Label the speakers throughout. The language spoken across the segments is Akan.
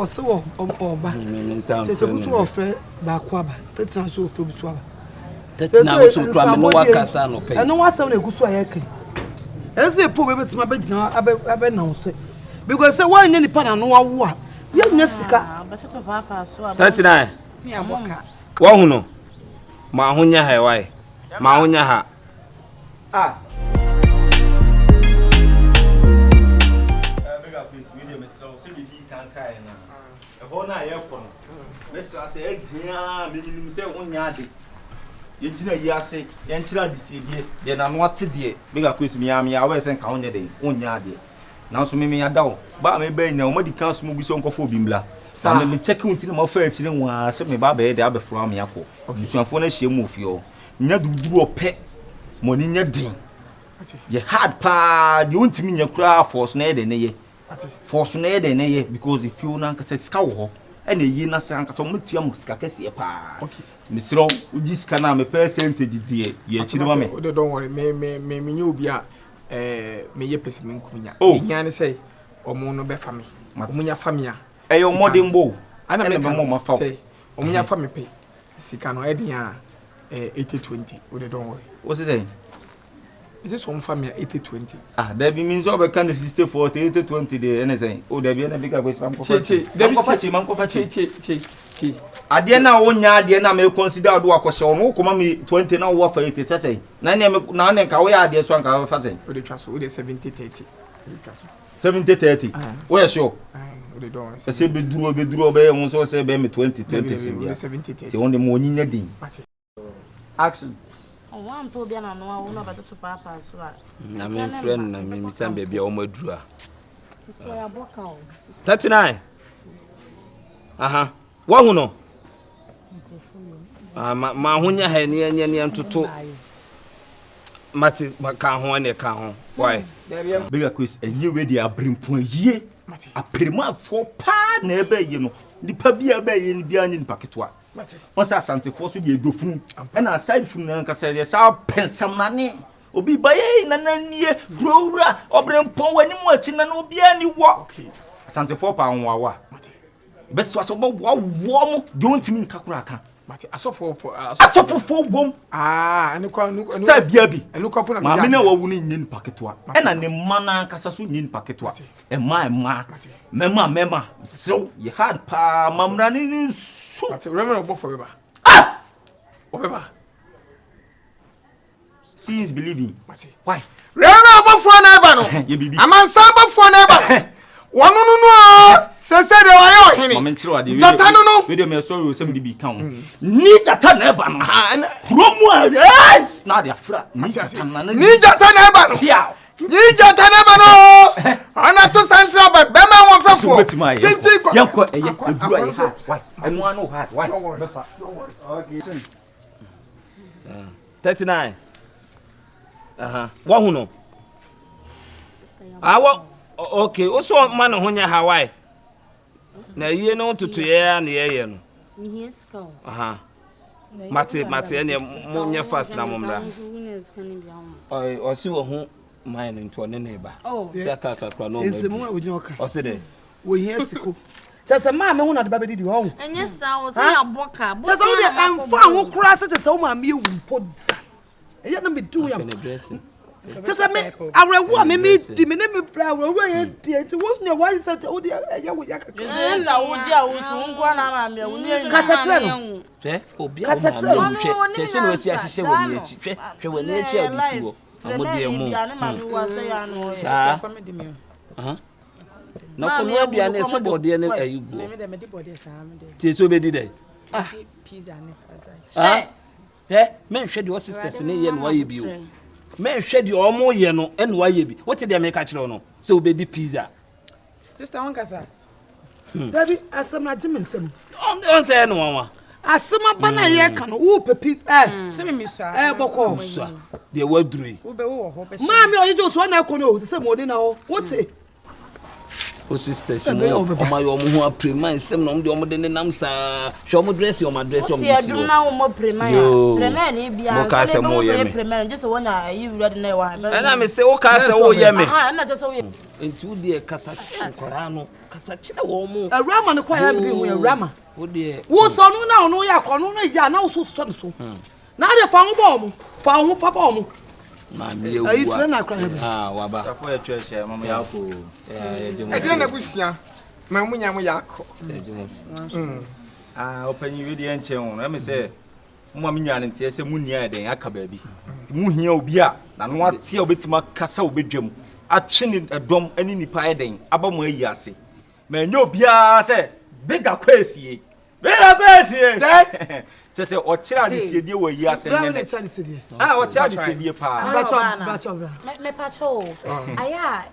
Speaker 1: so oba tete butu ofre ba kwaba tetina so ofre butu aba
Speaker 2: tetina butu to am no wakasa no pe
Speaker 1: eno wasam na egusu ayeke ese po bebetima begina abe na so because say one nye nipa na no wawo a ye nya sika
Speaker 3: beteto papa so aba
Speaker 2: tetina
Speaker 3: ni aboka
Speaker 2: wo hu no ma honya ha wai ma honya ha
Speaker 4: mega please medium so the he can kai na e ho na ye ko no mesa say ehia minim say honya ade ye gina yi ase ye nchira disidie ye na no atede mega please mi am ya we say ka honya de honya ade na so me ya dawo ba me be na o madi kan so mu bi so nkofo bimbla sa me check unti na ma fa akire nwa se me ba be de abefro am yakọ obusuafo na hie mu ofio nya dudu ope moni nya din ye hard pa de untimi nya kura force na de ne ye force na de ne ye because if you na nkasa sika wo ho ene yi na se ankasa mo tia mo sika kase pa misro uji sika na me percentage die ye akire ma me
Speaker 5: don't worry me nya obi a me ye pese me nkunya hia ne say omo no be fa me omunya fa me a
Speaker 4: eyo modern bow
Speaker 5: ana me mo ma fa say omunya fa me pe sika no edin a 80-20 we don't worry
Speaker 4: what's it saying
Speaker 5: is this one family 80-20
Speaker 4: there be means over kind of 60-40 80-20 the anything there be na bigger question man ko fati ade na wonya ade na me consider do akose ono kuma me 20 na wo fa 80 say na ne ka wo ya ade so anka fa say
Speaker 5: we dey trust we dey 70-30
Speaker 4: 70-30 we sure
Speaker 5: we don't worry
Speaker 4: say be duro be won so say be me 20-20 say
Speaker 5: 70-30
Speaker 4: say won de mo nyinya din action
Speaker 3: one to bia na no a wo no beteto papa so a
Speaker 2: na me friend na me san be bia o maduru a
Speaker 3: say aboka o
Speaker 2: 39 aha wo hu no ma hunya ha ne ntoto mati ka ho ne ka ho why
Speaker 4: bigger quiz a year we dey abrimpon ye aprema for pa na ebe ye no nipa bia ba ye ni bia nyi paketwa once asante for so dey dofunu and aside from na nkasa dey sa pensam na ne obi baye na nanie growra obrimpon wani mu achi na obi ani wo asante for pa nwawa beso aso bo wo mo don't mean kakura kan
Speaker 5: mate asofo
Speaker 4: bom
Speaker 5: anu
Speaker 4: sta bia bi
Speaker 5: anu ko na
Speaker 4: ma me na wawu ni nyin paketwa e na ne mana kasa so nyin paketwa e ma mema so ye hard pa mamra ni su
Speaker 5: mate remember obo for beba obeba
Speaker 4: see is believing
Speaker 5: mate
Speaker 4: why
Speaker 5: remember obo for na eba no amansa obo for na eba wonu no sese de wa yo hini
Speaker 4: momenchiro ade
Speaker 5: jata no
Speaker 4: we dey me sorry o sem di bi kan ni jata na eba no promo na de afra ni jata na
Speaker 5: eba no
Speaker 4: ya
Speaker 5: ni jata na eba no ana to central bank be ma won fefo titi
Speaker 4: yanko eduru ayi ha why enu anu hard why befa
Speaker 5: okay
Speaker 2: 39 aha wo hu no awo okay also man honya Hawaii na ye no tutu ye na ye no
Speaker 3: mi ska
Speaker 2: aha mate ene munye fast na momra o si wo hu mine nto ne neba saka kakra no
Speaker 1: ense mu ojina oka
Speaker 2: o se de
Speaker 1: wo hia siko tese ma me hu na de ba bedidi ho
Speaker 3: enye sa wo say aboka bo
Speaker 1: tese wo de emfa ho kura se tese wo ma me ewu poda eya na me du ya tese me arewo me di me ne me pra arewo ye di ti wo nya wa se o de eya wo ya kakra
Speaker 3: na wo ji a wo su ngwa na ma me wo ne
Speaker 1: kasetre no
Speaker 2: hwe obi a wo hwe pese no si ahihye wo ni echi hwe wo ni echi a bisi wo amode mu sa aha na ko no bia na se bode ne ayugo
Speaker 3: me de bode sa me de
Speaker 2: ti so be di dai
Speaker 3: pizza ne fried rice
Speaker 2: me hwe de o sisters ne ye no wa ye bi o me hwe de o mo ye no ene wa ye bi what dey me ka kire no se obedi pizza
Speaker 1: sister won kasa baby asam na jim nsam
Speaker 2: on say no wa
Speaker 1: asama bana ye ka no wo pepi
Speaker 3: se me misa
Speaker 1: boko
Speaker 2: so de wa duru
Speaker 3: wo be wo ho be
Speaker 1: ma me oye jo so na ko no se mo ni na ho wote
Speaker 2: O sisters no oma yo mo ho aprema nsem no de omo de nenam saa hwe omo dress yo ma dress yo mo
Speaker 3: si o na omo prema ya prema na bia se mo ye prema just wonya ayi wura de na wa
Speaker 2: na me se wo ka se wo ye me
Speaker 3: aha na just wo ye
Speaker 2: entu de kasa nkora no kasa kire wo mo
Speaker 1: awrama no kwa ya bi hu awrama
Speaker 2: wo de
Speaker 1: wo so no na no ya kono no ya na wo so so so na de fa ho bo mo fa ho fa bo mo
Speaker 2: ma me ewu
Speaker 1: ayi tire na kra
Speaker 2: waba
Speaker 4: Safo ya church mama ya ko
Speaker 5: Ede na busia. Ma munya mo yakọ.
Speaker 4: Opanyi we de enche ho na me say mo ma nya ne ntie se mu nia den aka ba bi ti mu hia obi a na no ate obetima kasa obedwam ache ne edom ani nipa eden aba mo ayi ase ma nya obi a se bega kwasie se o chira de sedie wo yi ase ne o chira de sedie pa
Speaker 3: me pacho aya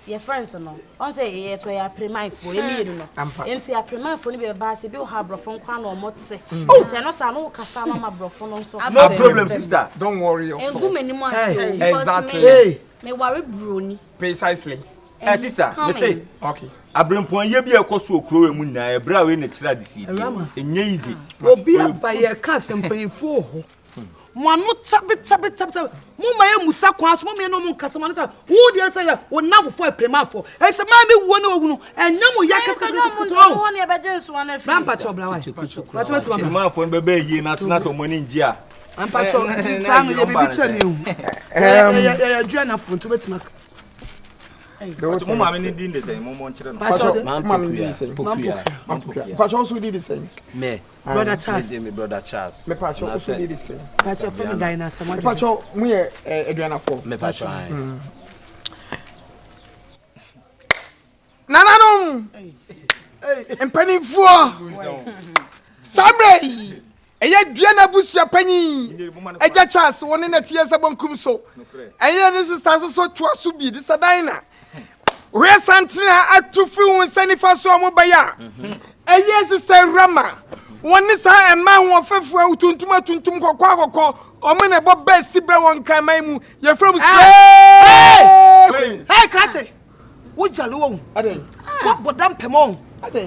Speaker 3: your friends no on say ye to ya premaifo e mi no enti ya premaifo ni be ba se bi o ha brofo nkwa na o motse enti no sa no kasa ma brofo no so
Speaker 4: no problem sister
Speaker 5: don't worry yourself
Speaker 3: egu menimu ase
Speaker 5: exactly
Speaker 3: me worry broni
Speaker 5: precisely
Speaker 4: sister me say
Speaker 5: okay
Speaker 4: abrempon ye bi ekoso okuro we mu na ebra we na chira de sedie enye easy
Speaker 1: obi abaye ka sempanyfo ho mo anu tabe mo ma ye musa kwa so mo me no mo nkasa mo no wo de say wo nafofo apremafo e se ma me wo na ogu no enya mo ya kasa to
Speaker 3: wo ne be jensu na fi
Speaker 1: rampa cho bra wai
Speaker 4: apremafo no be ye na sena so mo ni njia
Speaker 1: rampa cho sa no ye be bi chane hu ya dua na fo to betima
Speaker 4: mo ma me ni din de say mo nchire no
Speaker 5: Pacho also did the same.
Speaker 2: Me
Speaker 1: brother Charles
Speaker 2: me brother Charles
Speaker 5: Me Pacho also did the same.
Speaker 1: Pacho from dynasty mo
Speaker 5: Pacho mu ye aduana fo.
Speaker 2: me Pacho
Speaker 5: Nananom. Empanifo. Sabre. Eye duana busia panyi. Eja Charles woni na tie se bonkum so. Eye this sister so to asu bi this dina. We santina atufi won sanifa so mo baya. Eye sister Rama. Woni sa ema won fefu tuntum kokwa omo na bo best bre won kraman mu ye from
Speaker 1: hey krate wo jalo wo
Speaker 5: ade
Speaker 1: wo bodam pemon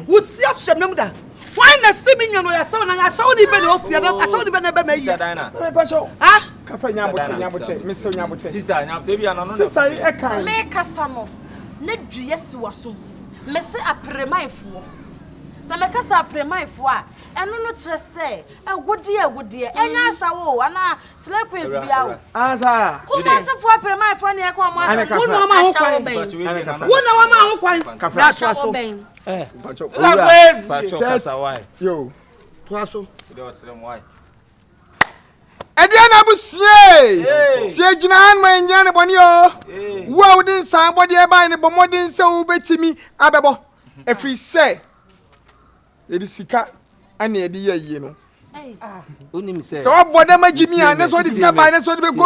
Speaker 1: wo ti ahwemem da why na simi nyono ya saw na saw ni be na ofia na saw ni be na be mayi
Speaker 5: Pacho
Speaker 1: ah
Speaker 5: kafa nyabote miso nyabote
Speaker 4: sister baby no
Speaker 5: sister e kan
Speaker 3: me kasa no na due si waso me se apremaifo se me kasa apremaifo a eno no kire se agudie enya ashawo ana sleepers bia wo
Speaker 5: asa
Speaker 3: kuma se fo apremaifo ne ko mo asa
Speaker 1: wo no ma ho kwan wo na wa ma ho kwan
Speaker 3: na aso
Speaker 5: Pacho
Speaker 2: Pacho kasa why
Speaker 5: yo
Speaker 1: to aso
Speaker 4: why
Speaker 5: Ediana busie sie gina han ma nya ne boni o wo wudin san bodi e ban ne bomodin se wo betimi abebo efri se edi sika ane edi ye no
Speaker 2: unim se
Speaker 5: so boda magimi an ne so di sika ban ne so di be go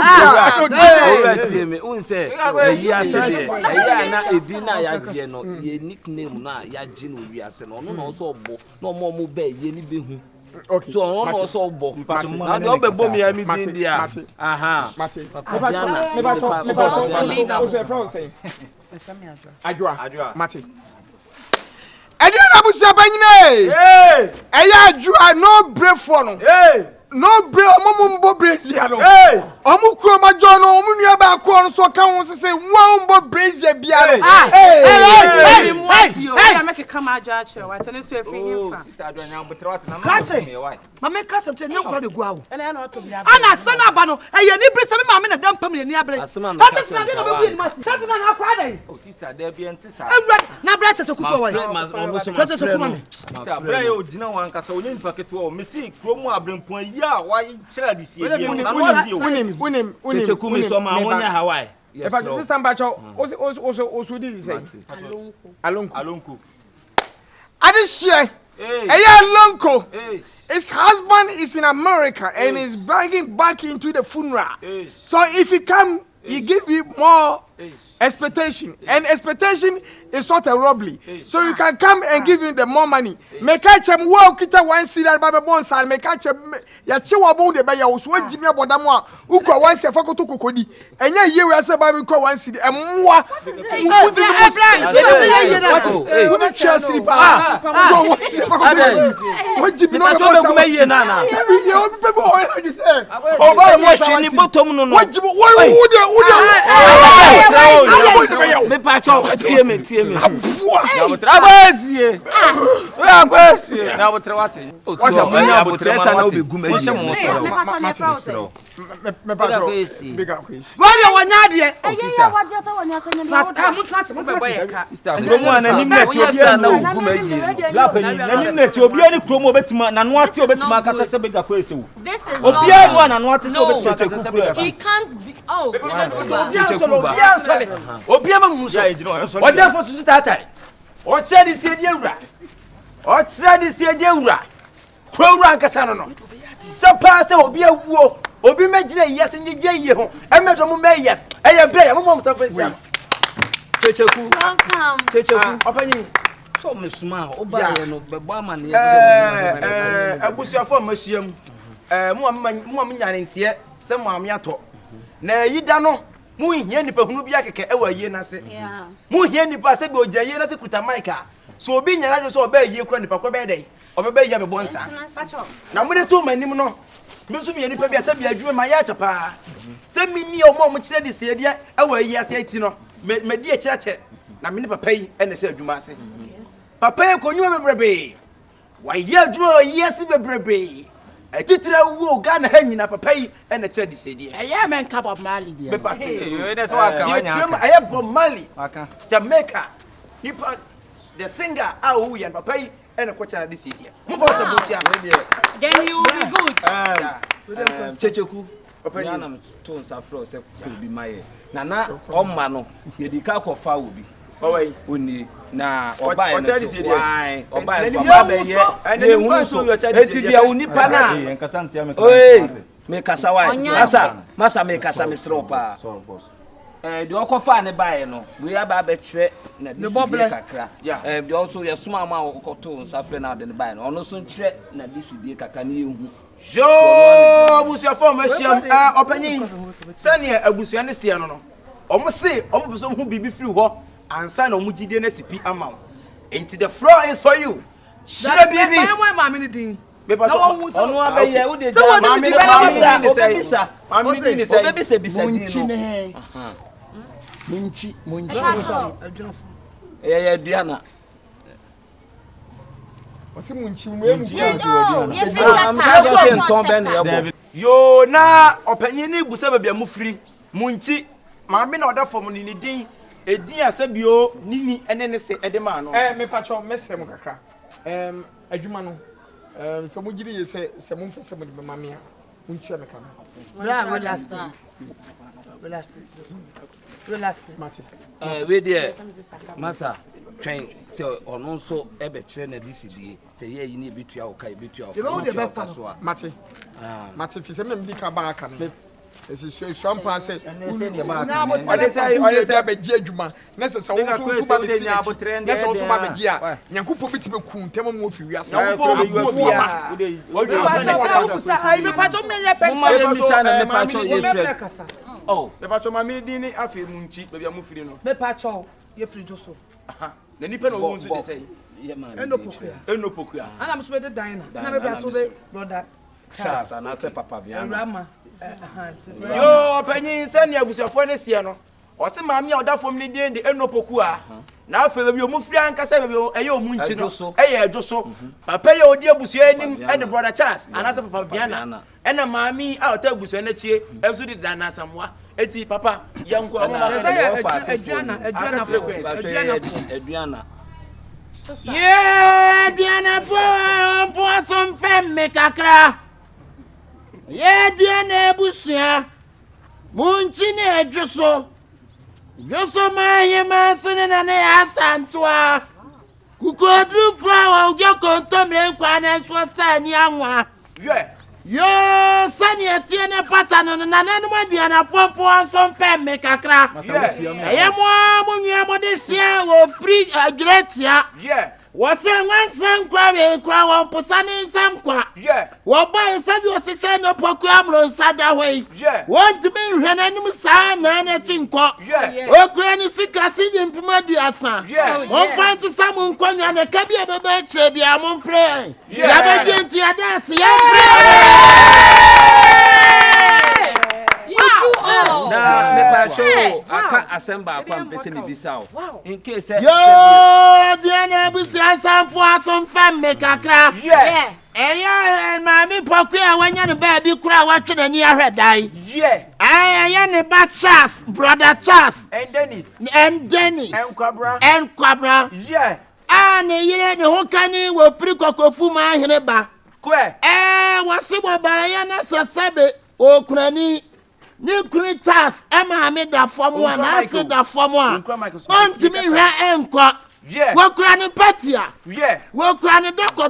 Speaker 2: bia me un se yi ase de ya na edi na ya je no ye nickname na ya je no wi ase no no so obo no mo be ye ni be hu
Speaker 5: okay
Speaker 2: so on also obo na de obebo mi ya mi din dia aha
Speaker 5: mate me ba so from say adwa mate Ediana busia banyine eya adwa no brave for no no brave omumbo brazia no omukuro majo no omunua ba ko no so ka won se wo mbo brazia bia no
Speaker 6: hey make come adwa che wa tene so efi himfa
Speaker 4: sister adwa nya botre wat na
Speaker 1: ma me kasa te nya nkora de gu awo
Speaker 6: ene na oto bia
Speaker 1: ana sana ba no eye ni brisa me ma me na dam pam ni abre ata na de no be wi ni masi ata na na akwa dai
Speaker 4: oh sister there be entisa
Speaker 1: na bra tete ku so wa tete ku ma me
Speaker 4: sister bra ye ogina wan kasa onye nipa keto o mesi kromu abrempon yi a wa chira de sie bi na
Speaker 5: unim
Speaker 2: cheku mi so ma wonya Hawaii
Speaker 5: yes so sister Pacho oso di say alonko adishie alonko his husband is in America and is bringing back into the funeral so if he come he give you more Expectation. And expectation is not a robbery. So you can come and give him the more money. Make catch him well, kita one seed and Baba Bonsa, make catch him. Ya chiwa bonde by your sweat Jimmy Bodamwa, who call one se fako to Kokodi. And ya year as a baby call one seed and moi. Wouldn't share sleep. What Jimmy not Nana? You say, oh, what you
Speaker 2: me pacho tie me
Speaker 4: abazie abazie na botrewate
Speaker 2: what's your money abotresa na obi guma yi
Speaker 5: me pacho big up quiz
Speaker 1: where you wanya de
Speaker 4: sister kromo anani mneti obi na oguma yi lapani nani mneti obi ani kromo obetima na no ate obetima akasa se bega kwese obi ani na no ate se obetima akasa se bega
Speaker 3: he can't be
Speaker 4: obi ama muso oda for to tatai o said this year ura o said this year ura kwura nkasa no se pastor obi awuo obi megina yes nyije ye ho emedo mu me yes eye bre mo mo safansia Kyekyeku
Speaker 3: welcome
Speaker 4: Kyekyeku opanyi
Speaker 2: so me suma oba ye no bebo ama ne
Speaker 4: abusuafo mahyiam mo am nyane ntie se mo am yato na yida no mu hia nipa hunu bia keke ewa yie na se mu hia nipa se be oja yie na se kuta maika so obi nyara jo so oba yie kura nipa ko be dey obeba yie be bonsa na mu de to manim no me so me nipa bia se bia adwuma ma ya chapa se mini omo mo kire de se dia ewa yie ase ati no me di akirache na me ni papa yi ene se adwuma ase papa yi konyu bebrebe wa yie adwuma yie ase bebrebe etitira wo Ghana ha nyina papa yi ene kire de se dia
Speaker 7: eya men ka Bob Marley dia
Speaker 4: bepa ene so aka wanya aya Bob Marley aka Jamaica nipa the singer awu yan papa yi ene ko kire de se dia mo fa sa bosia
Speaker 3: then you will be good
Speaker 2: Kyekyeku yana to nsafro se ko bi maye na omma no yedika ko fa obi
Speaker 4: owai
Speaker 2: oni na oba ene oba ene
Speaker 4: fa ba ye ene hu so
Speaker 2: eti dia unipa na
Speaker 4: nkasa ntia me
Speaker 2: me kasa wa masa me kasa me sropa de okofa ne bae no we aba ba kire na disidi kakra de also ye suma ma okoto nsafre na de ne bae no ono so kire na disidi kakra na ehu
Speaker 4: jo abusuafo mahyiam opanyi sane abusua ne se no omo se omo beso hu bibi free ho ansa na omo gide na sipi ama into the floor is for you shira bibi
Speaker 1: my mama ni din
Speaker 2: ono abaye wo de
Speaker 4: mami ni say
Speaker 2: bisa
Speaker 7: munchi ne munchi
Speaker 2: Diana
Speaker 5: wasi munchi
Speaker 4: yo na opanyi ni busa babia mufiri munchi mami na oda fom ni din edin asabio nini ene ne se edema no
Speaker 5: me pacho mesem kakra adwuma no so mo gidi ye se mo pese mo de mama ya munchi me kana
Speaker 1: last
Speaker 5: mati
Speaker 2: we there masa twen se ono so ebe kire na disidi se ye yi ni betua o kai betua o so a
Speaker 5: mati fi se me bi ka ba aka no esi so ampa se
Speaker 1: na mo
Speaker 5: ode be gi adwuma na se so so ba be si na se so ba be gi a nyankopo bi ti be ku ntem mo ofi wiase
Speaker 1: me pacho me ye pet
Speaker 2: me pacho ye fre
Speaker 4: oh me pacho mami din ni afi munchi be bia mufiri no
Speaker 1: me pacho ye free joso
Speaker 4: aha na nipa no won so de say
Speaker 1: enopokua ana mo so be de dine na me bra so de brother
Speaker 2: Charles and ase papa Viana
Speaker 1: Rama
Speaker 4: yo panyi sani abusuafo ne sie no o se maami a oda fom ne den de enopokua na afa be bi omufiri ankasa be bi eye omunchi no eye adwoso papa ye odi abusua enim e de brother Charles and ase papa Viana ena maami a ota abusua na chie enso de dana samwa eti papa yanko
Speaker 1: aduana
Speaker 7: yeah Diana po som fem me kakra yeah Diana busua munchi ne adwoso ma ye ma so ne na ne asantoa kukodru flower uge kontomre kwa na so sa ni anwa Yo, sani etiene patano na nanu maduana pompo anso mpe me kakra. Eyemo munua modesia wo free gretia.
Speaker 5: Yeah.
Speaker 7: Wose nwansam kwa we kwa won posane nsam kwa.
Speaker 5: Yeah.
Speaker 7: Wo ba nsadi osese no poku amro nsada hwe.
Speaker 5: Yeah.
Speaker 7: Won timi hwe nanim sa na na chinko.
Speaker 5: Yeah.
Speaker 7: Okura ni sika sidi mpima duasa.
Speaker 5: Yeah.
Speaker 7: Won kwanti samu nkonya na kabi ebebe kire bia mo mfre. Ya be genti adase ya
Speaker 2: na me pacho aka asemba kwa mpese me bisa o in case
Speaker 7: yo diana busi asamfo asomfam me kakra
Speaker 5: Yeah.
Speaker 7: eya mami poku a wanya ne ba bi kura watwe ni ahwedai
Speaker 5: Yeah.
Speaker 7: eya ne ba Charles brother Charles
Speaker 5: And Dennis.
Speaker 7: and Dennis
Speaker 5: And Kwabra. Yeah.
Speaker 7: ne yire ne ho kani wo pri kokofu ma hene ba
Speaker 5: Kwe.
Speaker 7: wase bo ba ya na sasebe okunani ni kuri Charles ema me da fomu a na se da fomu a ontimi hwa enko
Speaker 5: Yeah.
Speaker 7: wokura ni patia
Speaker 5: Yeah.
Speaker 7: wokura ni doko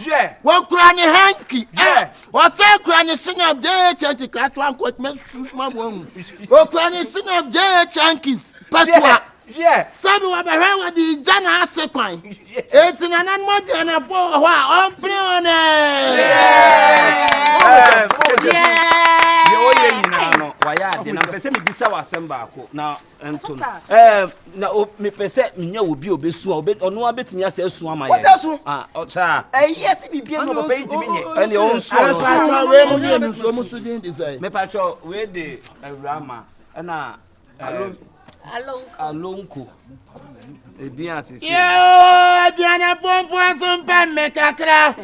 Speaker 5: Yeah.
Speaker 7: wokura ni hanky
Speaker 5: Yeah.
Speaker 7: wose kura ni sinap JH kratwa ko me susuma won wokura ni sinap JH hankies patwa
Speaker 5: Yeah.
Speaker 7: sabi wa behwe wa di jana ase kwan etina nan mo de na po ho a ompre one
Speaker 2: ye oye nyina no waya de na pese me bisa wasemba ko na ento na me pese nya obi obesu ono abetimi ase asu ama ye ocha
Speaker 5: Yes, bibia no pay to me.
Speaker 2: ene on so
Speaker 7: we mo ye nso mo sudin design
Speaker 2: me pacho we de awrama na alonko edin asisi
Speaker 7: yo diana pompo asompa me kakra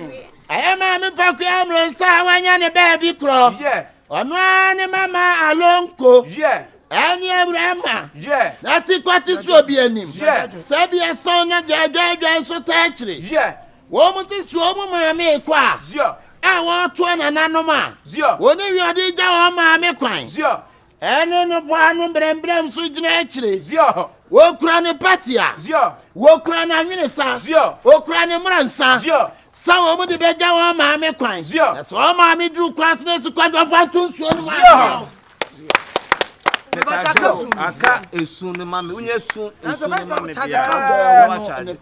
Speaker 7: ayama me paku amro nsa wanya ne ba bi kro
Speaker 5: Yeah.
Speaker 7: ono ane mama alonko
Speaker 5: Yeah.
Speaker 7: ani abrama
Speaker 5: Yeah.
Speaker 7: nati kwati so obi anim
Speaker 5: Yeah.
Speaker 7: sabi ason na dwadwa nso taachire
Speaker 5: Yeah.
Speaker 7: wo mo ti so mo ma me kwa
Speaker 5: Zio.
Speaker 7: wo to na nanom a
Speaker 5: Zio.
Speaker 7: woni wi odi ja wo ma me kwan
Speaker 5: Zio.
Speaker 7: ene no bwa no brembrem so gina achire
Speaker 5: Zio.
Speaker 7: wo kura ne patia
Speaker 5: Zio.
Speaker 7: wo kura na nwene sa
Speaker 5: Zio.
Speaker 7: wo kura ne mransa
Speaker 5: Zio.
Speaker 7: sa wo mo de beja wo ma me kwan
Speaker 5: Zio.
Speaker 7: na so ma me dru kwa so su kwa do fa tun so no
Speaker 5: Zio.
Speaker 2: aka esu ne mame unye esu ne mame
Speaker 1: charge
Speaker 2: dia
Speaker 1: account.
Speaker 2: wa charge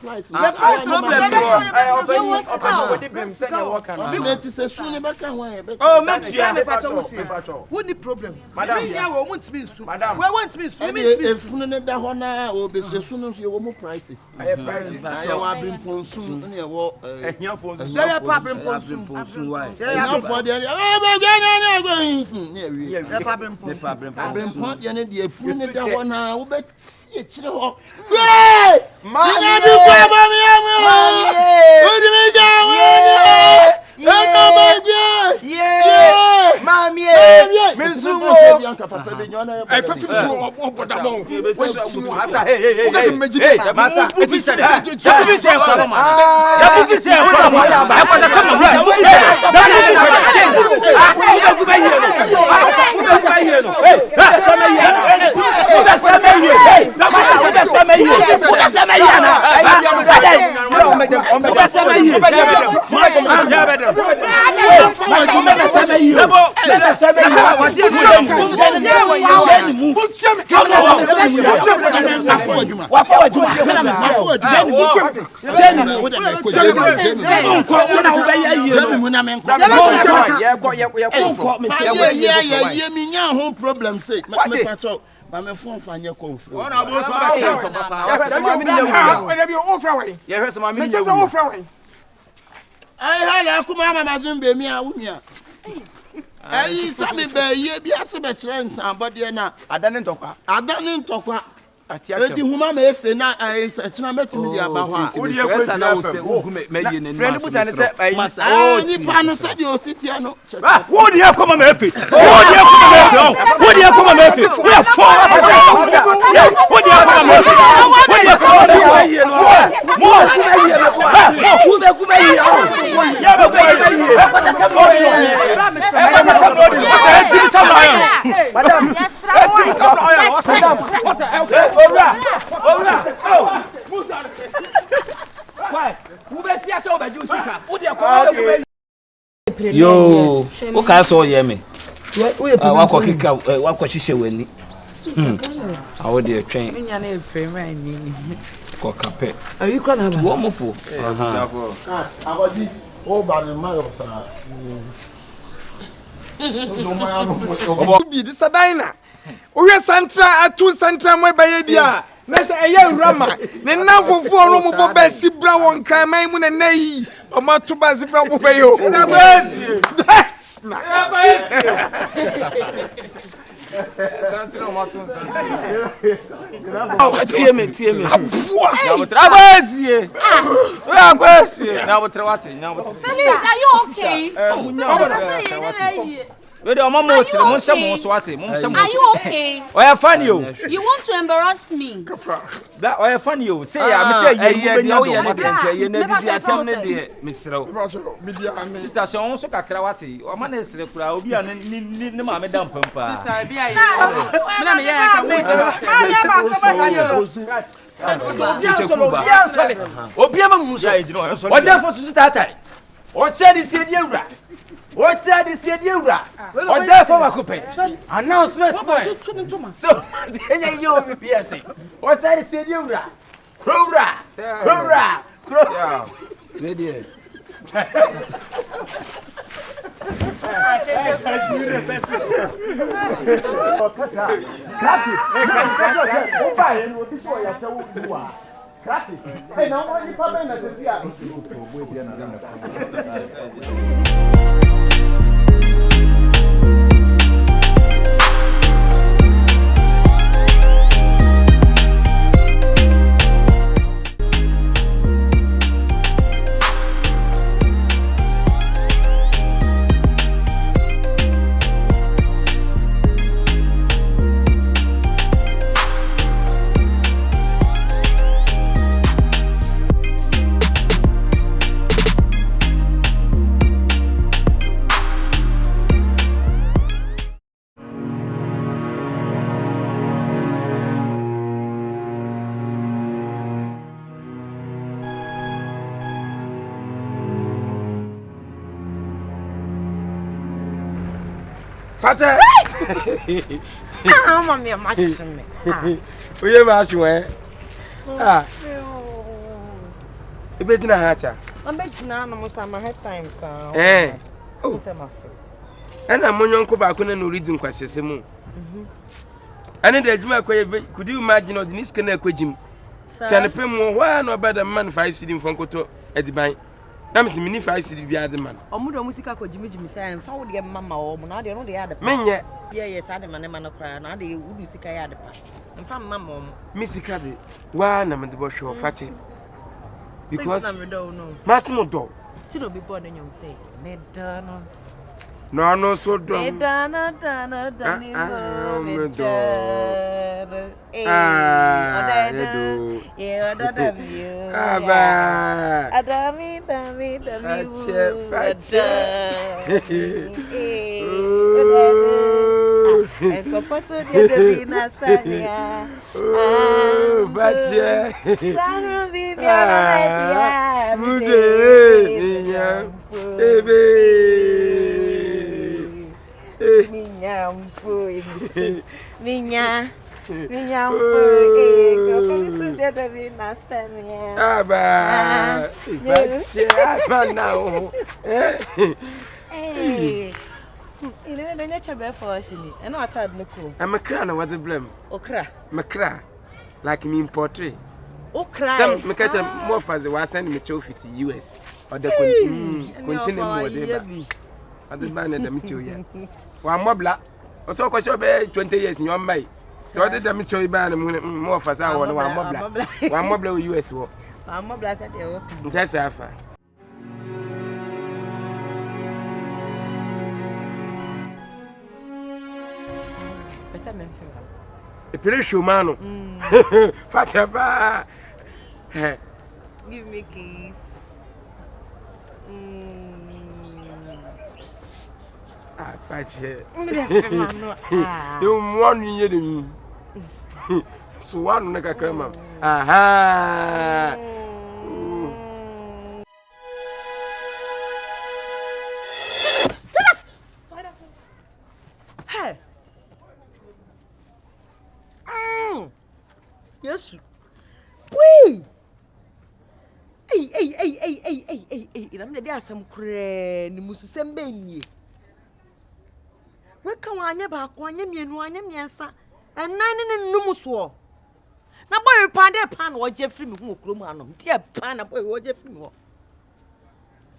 Speaker 1: What the problem? Madam, we want me to.
Speaker 5: Madam,
Speaker 1: we want me to. Me to.
Speaker 7: if no da hona o be so no so wo prices
Speaker 5: prices.
Speaker 7: ya wa bin ponsun ne wo
Speaker 5: Ehia phone.
Speaker 1: There are problem
Speaker 2: problem
Speaker 1: person.
Speaker 2: why
Speaker 7: na for there be gana na go hin ne wi
Speaker 1: There problem
Speaker 2: ne
Speaker 1: person.
Speaker 2: problem
Speaker 7: pon ya ne de fu ne da hona wo be tie kire ho ye ma na du kwa ba mi amu o di me ja wo e no ba gye
Speaker 5: Yeah. Mami. Mizumo.
Speaker 8: I felt so obodamo.
Speaker 5: Masa hey.
Speaker 8: Masa.
Speaker 7: problem say Mama phone fanya konfu.
Speaker 5: Ona bo so ba to papa. Ya hwe sama mini ya.
Speaker 7: Ai hala kuma mama zumbe mi a wunya. Ai sami be ye bi ase be kire nsan bode na
Speaker 5: Adane ntokwa.
Speaker 7: edi huma me efe na kire metimi dia ba ho a.
Speaker 2: o di e na wo se ugu me ye ne
Speaker 5: friend bu sane se
Speaker 7: ni pa no se di ositia no.
Speaker 5: Wo di e koma me efe. Wo di e koma me efe. Wo di e koma me efe. We are for. Wo di e koma me efe. Wo di e koma me efe. Mo ku be ye. Ya be ku ye. Madam.
Speaker 2: Yo, okay, so hear me. Wako kika wako shishe weni. I would dear train. Kokape.
Speaker 1: Are you crying?
Speaker 2: Wonderful.
Speaker 8: Abadi, oh, but in my office.
Speaker 5: Be this diner. We are Santa at 2 Santa my bayedia. Nessa a young rama. Then now for 4 no more Bessie Brown can my moon and nay. Or Matuba Zibra Bayo. That's not.
Speaker 4: Santino Maton
Speaker 2: TM.
Speaker 3: Are you okay?
Speaker 4: Are you
Speaker 3: okay?
Speaker 4: Oh, yeah, funny you.
Speaker 3: You want to embarrass me?
Speaker 4: That oh, yeah, funny you. Say, I'm sister, she also kakrawati. O man is rekura obi an ni maame dam pampa.
Speaker 6: Sister, be I. Me
Speaker 7: What said this year, or therefore, I could pay. Announcement. So, you'll be piercing. What said this year, Crowra. Hey, now what you come
Speaker 5: Fata.
Speaker 6: Ah, mommy, I'm mashing me.
Speaker 5: We have asked you, eh? Ah. You better not hatch.
Speaker 6: I'm betting on almost my head time.
Speaker 5: Eh. Oh, and I'm on your uncle back on and reading questions. And the Juma could you imagine of the Niskan Equijim? Send a pin more one or better man 5 sitting from Koto at the bank. I'm a mini 5 city the other man.
Speaker 6: Omudo Musica could Jimmy say and found your mamma or Monadi on the other.
Speaker 5: Menya.
Speaker 6: Yes, I demand a man of cry, now they would be sick. I had and found mamma.
Speaker 5: Missy Caddy, one I'm in the bush of fatty. Because
Speaker 6: I don't know.
Speaker 5: Massimo dog.
Speaker 6: Tino be born and you say, Medana.
Speaker 5: No, so dumb.
Speaker 6: Medana, Minha, I'm a crown of what the blame. Okra, Macra, like me in portrait. Okra, Macra, more for the was sending me trophy to US or the continue more there. At the man in the Mitchell. One more black. Also, because you're 20 years in your May. So I did the Mitchell band and more for our one more black. One more blow US war. I'm more blessed. Just after. A pretty man. Fataba. Give me keys.
Speaker 5: Ah, Fatty. You want me so one like a crema. Aha.
Speaker 1: I'm the day some crane, Mususembe. Where come I never one yemian, and 9 in Numuswar. Now, boy, pan or Jeffrey Mukrumano, dear pan boy, or Jeffrey Moore.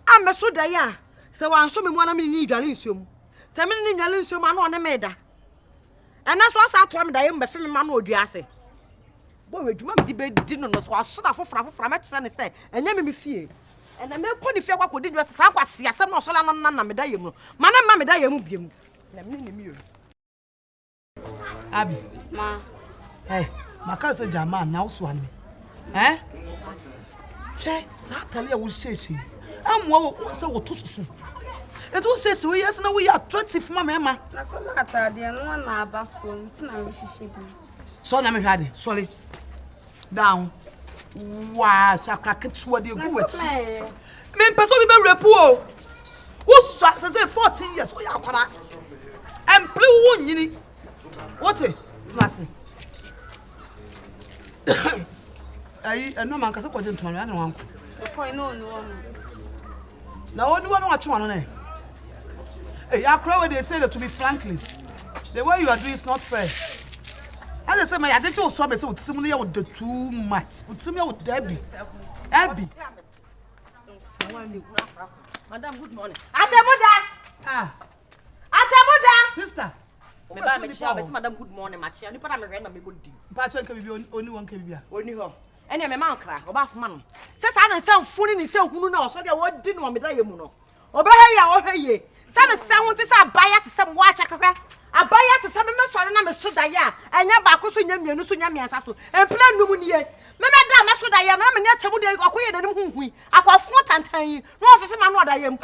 Speaker 1: I'm a so dia, so I'm so one of me need Jalisium. Some in Jalisium, I know on a meda. And that's what's out to me, I am a film man or Jassy. Boy, do not debate dinner, so I should have from it, and say, and let me fear. And I may call if you could do a some of Solana Medayum. Madame Medayum. Abby,
Speaker 3: Ma.
Speaker 1: Hey, my cousin Jaman now swan me. Eh? Che, Satalia will say she. I'm so too soon. It will say so, yes, no, we are 20 from my mamma.
Speaker 3: That's a matter, dear, no one about so, it's not a
Speaker 1: so, I'm ready, sorry. Down. Wow, shall crack it toward you. Go with me. Men, but so we be repo. Who's 14 years? We are caught. And blue one, you what it? Classy. I know man, because I couldn't turn around. No. Now, what do I watch one on it? Hey, I cry when they say that to me frankly. The way you are doing is not fair. As I said, my attitude swab is with somebody with the too much. With somebody with Debbie. Abby.
Speaker 3: Madam, good morning. Atemuda! Atemuda!
Speaker 1: Sister.
Speaker 3: Madam, good morning, my chair. You put on a random good deal.
Speaker 1: Patrick can be only one can be
Speaker 3: only her. And I'm a man crack, or bath man. Says I don't sound funny in self who knows, so they what didn't want me to you. Obey ye. Son of someone is a buyer to some watch a crack. A buyer to some members for the number should die, and your back was in your news to Yamiasato, and plan no money. Madame, that's what I am. I'm not telling you, I quit and we. I was 4 and 10. No, for him, what I am.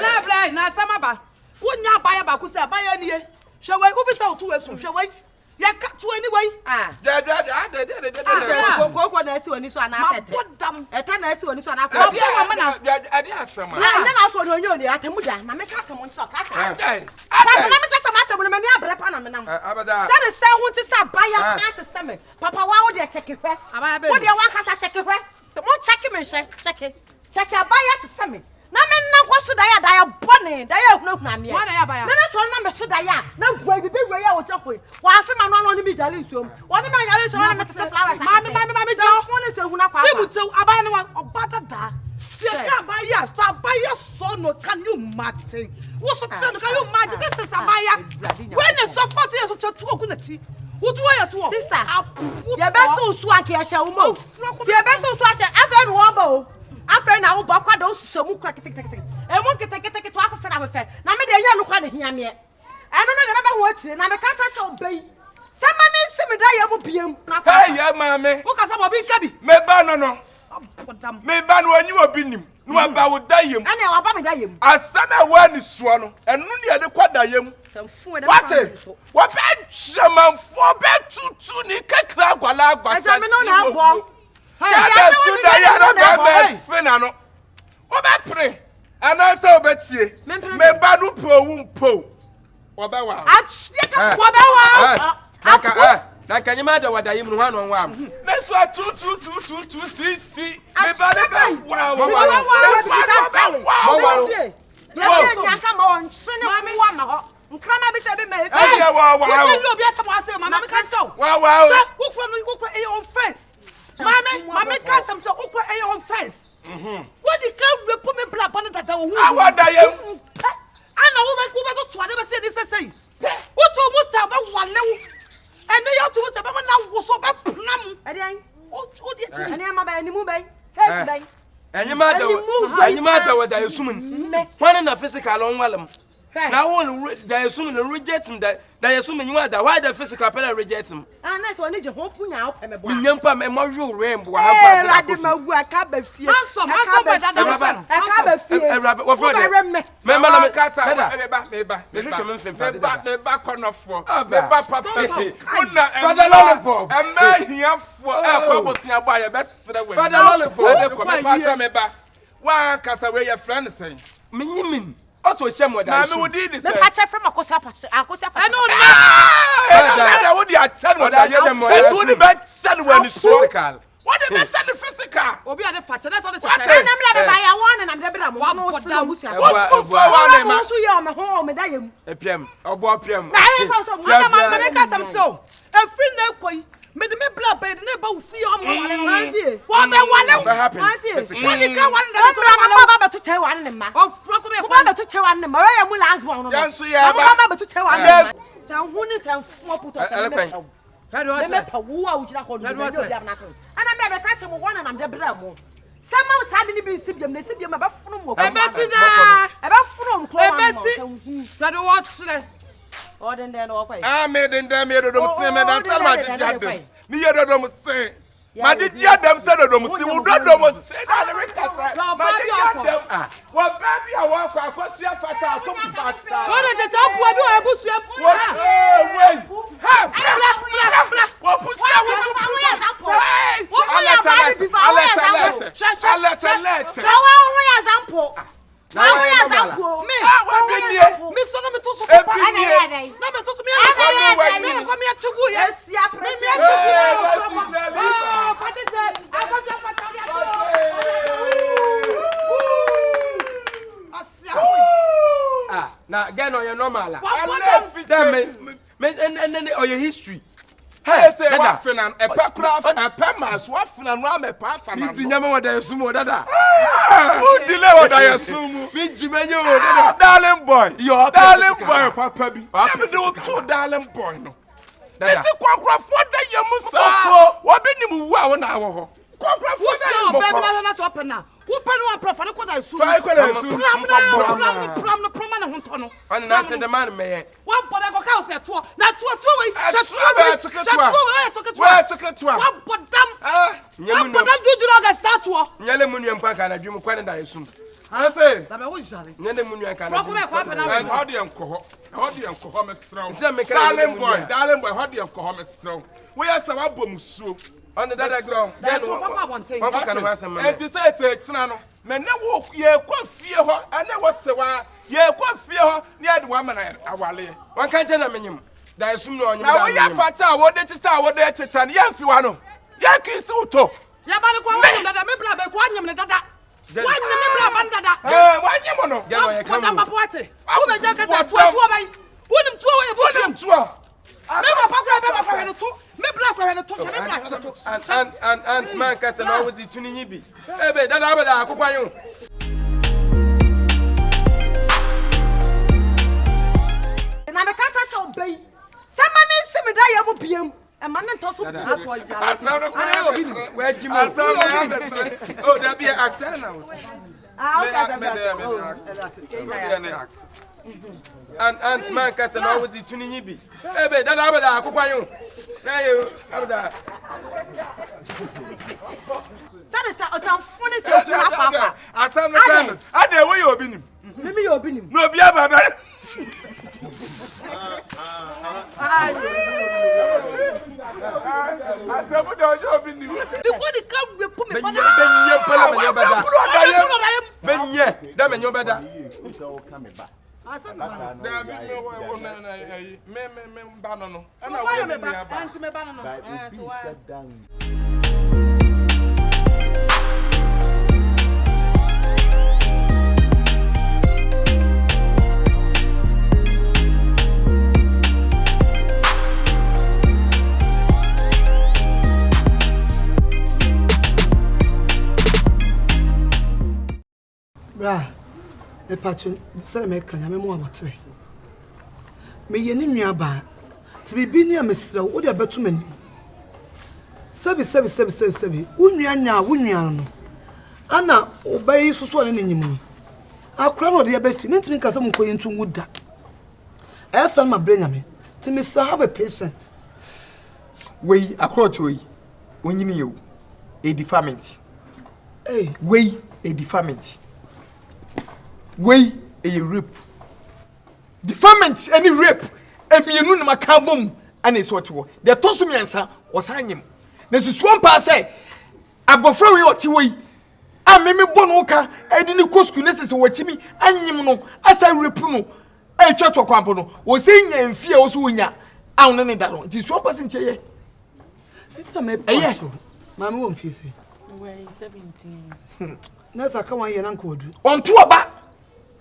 Speaker 3: Blah, now some about. Wouldn't you buy a bacusa buy any? Shall we over out to us? Shall we? Ya cut to anyway. Go on, I see when this one I put them a ton I see when this one I come. I did some. And then I saw you at Atemuda. My make us someone talk. That is someone to say buy a summer. Papa, why would you check it? What do you want us to check it? The more check him and check it. Check your buy at the summit. Na me na kwa so da ya bone da ya hunu na me. What da ya ba ya? Me na so na me so da ya. Na gwa bi we ya wo chekwe. Wa afi ma no ni mi jale nsuom. Woni ma yale so na me tete flowers. Mami je phone se huna kwa. Still tew aba ne wa obada da. Se ka ba ya sa ba ya so no can you imagine? Wo so tse no can you imagine this is abaya. When is so 40 years so to ogu na ti. Wo to ya to. Sister. Ye be so su anke ya hye wo mo. Ye be so su ahye afa no wo ba o. After now, Baka don't show me crack it. And one can take it to a friend of a fair. Now, maybe I don't want to hear me. I don't know watching, and I can't obey. Someone is similar to him. Hey, mammy, look at some of big cabby. May ban may ban when you have been him. No, about die him. And now about die him. As some one is swallow, and only at the quad him. Some food. What bad shaman for bed to Nika crab while I was. I should die Fenano. Oba pray. And also Betsy. Me badu pro po. Obawa. Ach, Obawa. Na can you matter what I am 1 Let's what 2 see. Me badu wow. Come on, send me one. Nkama bi se be me. Wow. What you be at my mama can so. Wow. So who can your own face. Mammy can't some so awkward a on fence. What the can put me black on that? I want I am. I know woman who never said this. Say, what you about 1 level? And they are to the now was so bad plum. And I am about any move. First day. And your mother, what I assume. One in a physical on Wallum. Now, they assume and reject him that they assuming you are the why the physical penalty reject him. And that's what you hope now. Yampa memorial rainbow. I did my work. I be fear. I also, shame what I would do. The patch from Akosa. I know now.
Speaker 4: send what I am. It would be send when it's physical. What the best send the physical?
Speaker 1: Obi are the fat. That's all the
Speaker 3: time. I'm buy one and I'm the better. What for one man? So you are my home. Me die.
Speaker 6: PM. Obo PM.
Speaker 1: Na e fa so. Na ma me ka sam so. E free na koi. Me de me bla bed na ba ufi o mo wale no. What be wale?
Speaker 6: What happened?
Speaker 1: What the ka one na to wale
Speaker 3: ba to che one ne ma.
Speaker 1: O fro ko be
Speaker 3: ko ba to che one ne ma. Ra ya mu last born no.
Speaker 4: Yan so ya
Speaker 3: ba to che one ne ma. San hu ni san fu puto san.
Speaker 1: Head what?
Speaker 3: Me pa wo a wo jira ko do. And I'm be catch mo one and I'm the bra mo. Some sad ni be sibiam na sibiam ba funu mo.
Speaker 1: E be si da.
Speaker 3: E ba funu mo.
Speaker 1: E be si. Head what sire?
Speaker 3: O den den o kwai.
Speaker 4: Ah me den dem ye do mo se me dan tell ma did ya dem. Ni ye do mo se. Ma did ya dem se do mo se. Wo do mo se na le reka sa. Ma did ya dem. Ah. Wo baby a wo kwa akosia fata to fata.
Speaker 1: Wo de tete abu abi o ebusu abu.
Speaker 4: Wait. Ha. Bla. Wo pusi wo fu. Hey. Alert.
Speaker 3: So wo ya example.
Speaker 1: Me so no me to so papa na me to so me na come here to wo yes ya me
Speaker 6: Now again on your normal and your history.
Speaker 4: Hey, say what finan a pekura a pemas what finan ram a pa fanan.
Speaker 6: Ti nyama wa da sumo dada.
Speaker 4: Who delay what I assume?
Speaker 6: Me jimenyo dada.
Speaker 4: Darling boy. Your darling boy papa bi. Papa do two darling boy no. Dada. Ese kwakura for da yamusa. Wo be ni mu wa na wo ho. Kwakura for da yamusa.
Speaker 1: Wo be na so open na. Wo pe no prof na ko da su.
Speaker 4: Fa ko da su.
Speaker 1: Pram na ho to no.
Speaker 6: An na say the man me.
Speaker 1: One boda go ka se to. Na to we. One bodam. One bodam do not get start to.
Speaker 6: Nyale munu empa kana dwum kwa da yesum.
Speaker 4: I say.
Speaker 1: Na me wo jale.
Speaker 6: Nyale munu kana.
Speaker 1: Prof me kwa pe na me.
Speaker 4: How do you me strong. Darling boy, how do you me strong. We are so abomusuo. On the dada ground.
Speaker 1: That's what papa want take.
Speaker 4: And to say no. Me na wo ye kwa fie ho, and na wo se wa ye kwa fie ho, near the woman awale.
Speaker 6: One can't tell me. There is some no on you.
Speaker 4: Now we are fata, what the tita, what the tita, and yan fiwano. Yan kisuto.
Speaker 1: Yabani kwa dada, me bla be kwa nyam dada. Wa nyam me bla ban dada.
Speaker 4: Wa nyam no.
Speaker 1: Gelo ye come. Ko tamba poate. Wo be jaka ta tuwa bai. Wonim tuwa we
Speaker 4: wonim tuwa.
Speaker 1: Me bla pa kwa no to. Me bla kwa no to. Me bla kwa to.
Speaker 6: And man ka se no with the tuni yibi. Ebe dada abada akokwa yin.
Speaker 3: Na me ka ta so bai. Samani simi da ya mu biem. E man nto so aso ya.
Speaker 6: Where Jimo?
Speaker 4: Oh, that be an actor now.
Speaker 6: Act. And man ka se no with the tuni yibi. Ebe dada abada akokwa yin. Na you abada.
Speaker 3: That is a funny so papa.
Speaker 4: Asam no kan. Ade we you obi nim.
Speaker 3: Me you obi nim.
Speaker 4: No obi abada. Atemuda ojo obi nim.
Speaker 1: The body come we put me
Speaker 6: Benye pala menyo bada. Benye da menyo bada.
Speaker 4: Me banano.
Speaker 1: So why me ba? Anti me banano. So why? Bra, me patcho, say me kan ya me mo abotre. Me ye ni nua ba. Ti bibi ni amesra, wo de betu mani. Sebi. Wo nua nya, wo nua no. Ana obayi susu ne nyimu. Akra no de be fi, ntimi kasa mu koyi ntu wuda. Esa ma brenya me. Ti me so have a patient.
Speaker 5: We akra to we. Onyini ye. A defamant.
Speaker 1: Hey,
Speaker 5: we a defamant. We a rape. Defamant any rape. Emienu na makabom ana eso to. De to so miensa osanyem. Na susuon pa say abofra we oti we. A me bonu ka edi ni kosku na sese watimi anyim no asa rape no. E twatwa kwampo no. Wo se nya mfie wo so wonya. I don't need that one. This 1% here.
Speaker 1: It's a map. Mamma won't face it.
Speaker 3: Where 17.
Speaker 1: Never come on, your uncle.
Speaker 5: On to a back.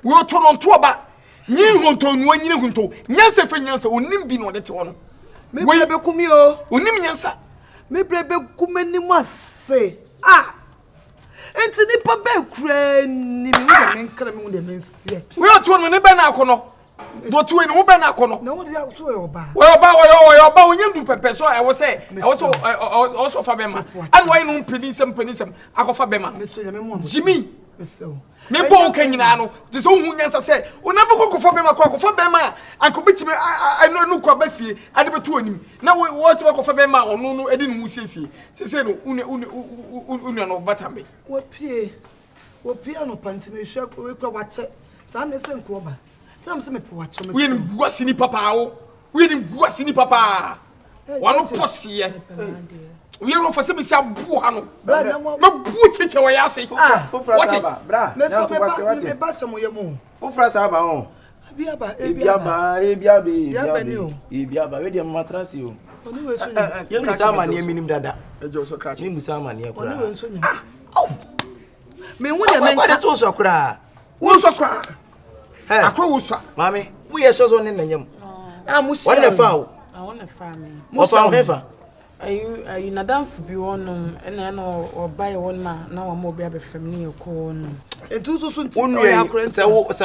Speaker 5: We are turn on to a back. You want to when you want to. Yes, if you answer, wouldn't be on it on.
Speaker 1: Maybe I be come here.
Speaker 5: Wouldn't answer.
Speaker 1: Maybe I be come any must say. Ah! And to the papa crane, we
Speaker 5: are turning a banana. Don't you know banana?
Speaker 1: No, they are so bad.
Speaker 5: Well, when you do pepper, so I was say, also for Bema. And why no penism, I go for Bema. Jimmy, me bo Kenyano, this own answer say, we never go for Bema, and could beat me. I know no Quabefi, I never told him. Now we watch for Bema or no, I didn't see. Say, no, but me.
Speaker 1: What piano panty, shop, we could watch it. Some is in Coba.
Speaker 5: We didn't go see papa. We didn't go see papa. One posse here. We are for some Buhano. No boot it away. I say, what is bra?
Speaker 1: Let's some of your moon.
Speaker 6: For Frasaba. Ibiaba, ready a mattress you. You must have my name in Dada. A Joseph Cratching Musama near. Oh,
Speaker 1: me when you make that also cry.
Speaker 5: Also cry.
Speaker 6: I cross, Mammy. We are so on in the name. I'm wonderful.
Speaker 3: I want a family.
Speaker 6: Most of ever.
Speaker 3: Are you not done for be one and then or buy one man? Now I'm more be a family or corn.
Speaker 1: And do so soon.
Speaker 6: So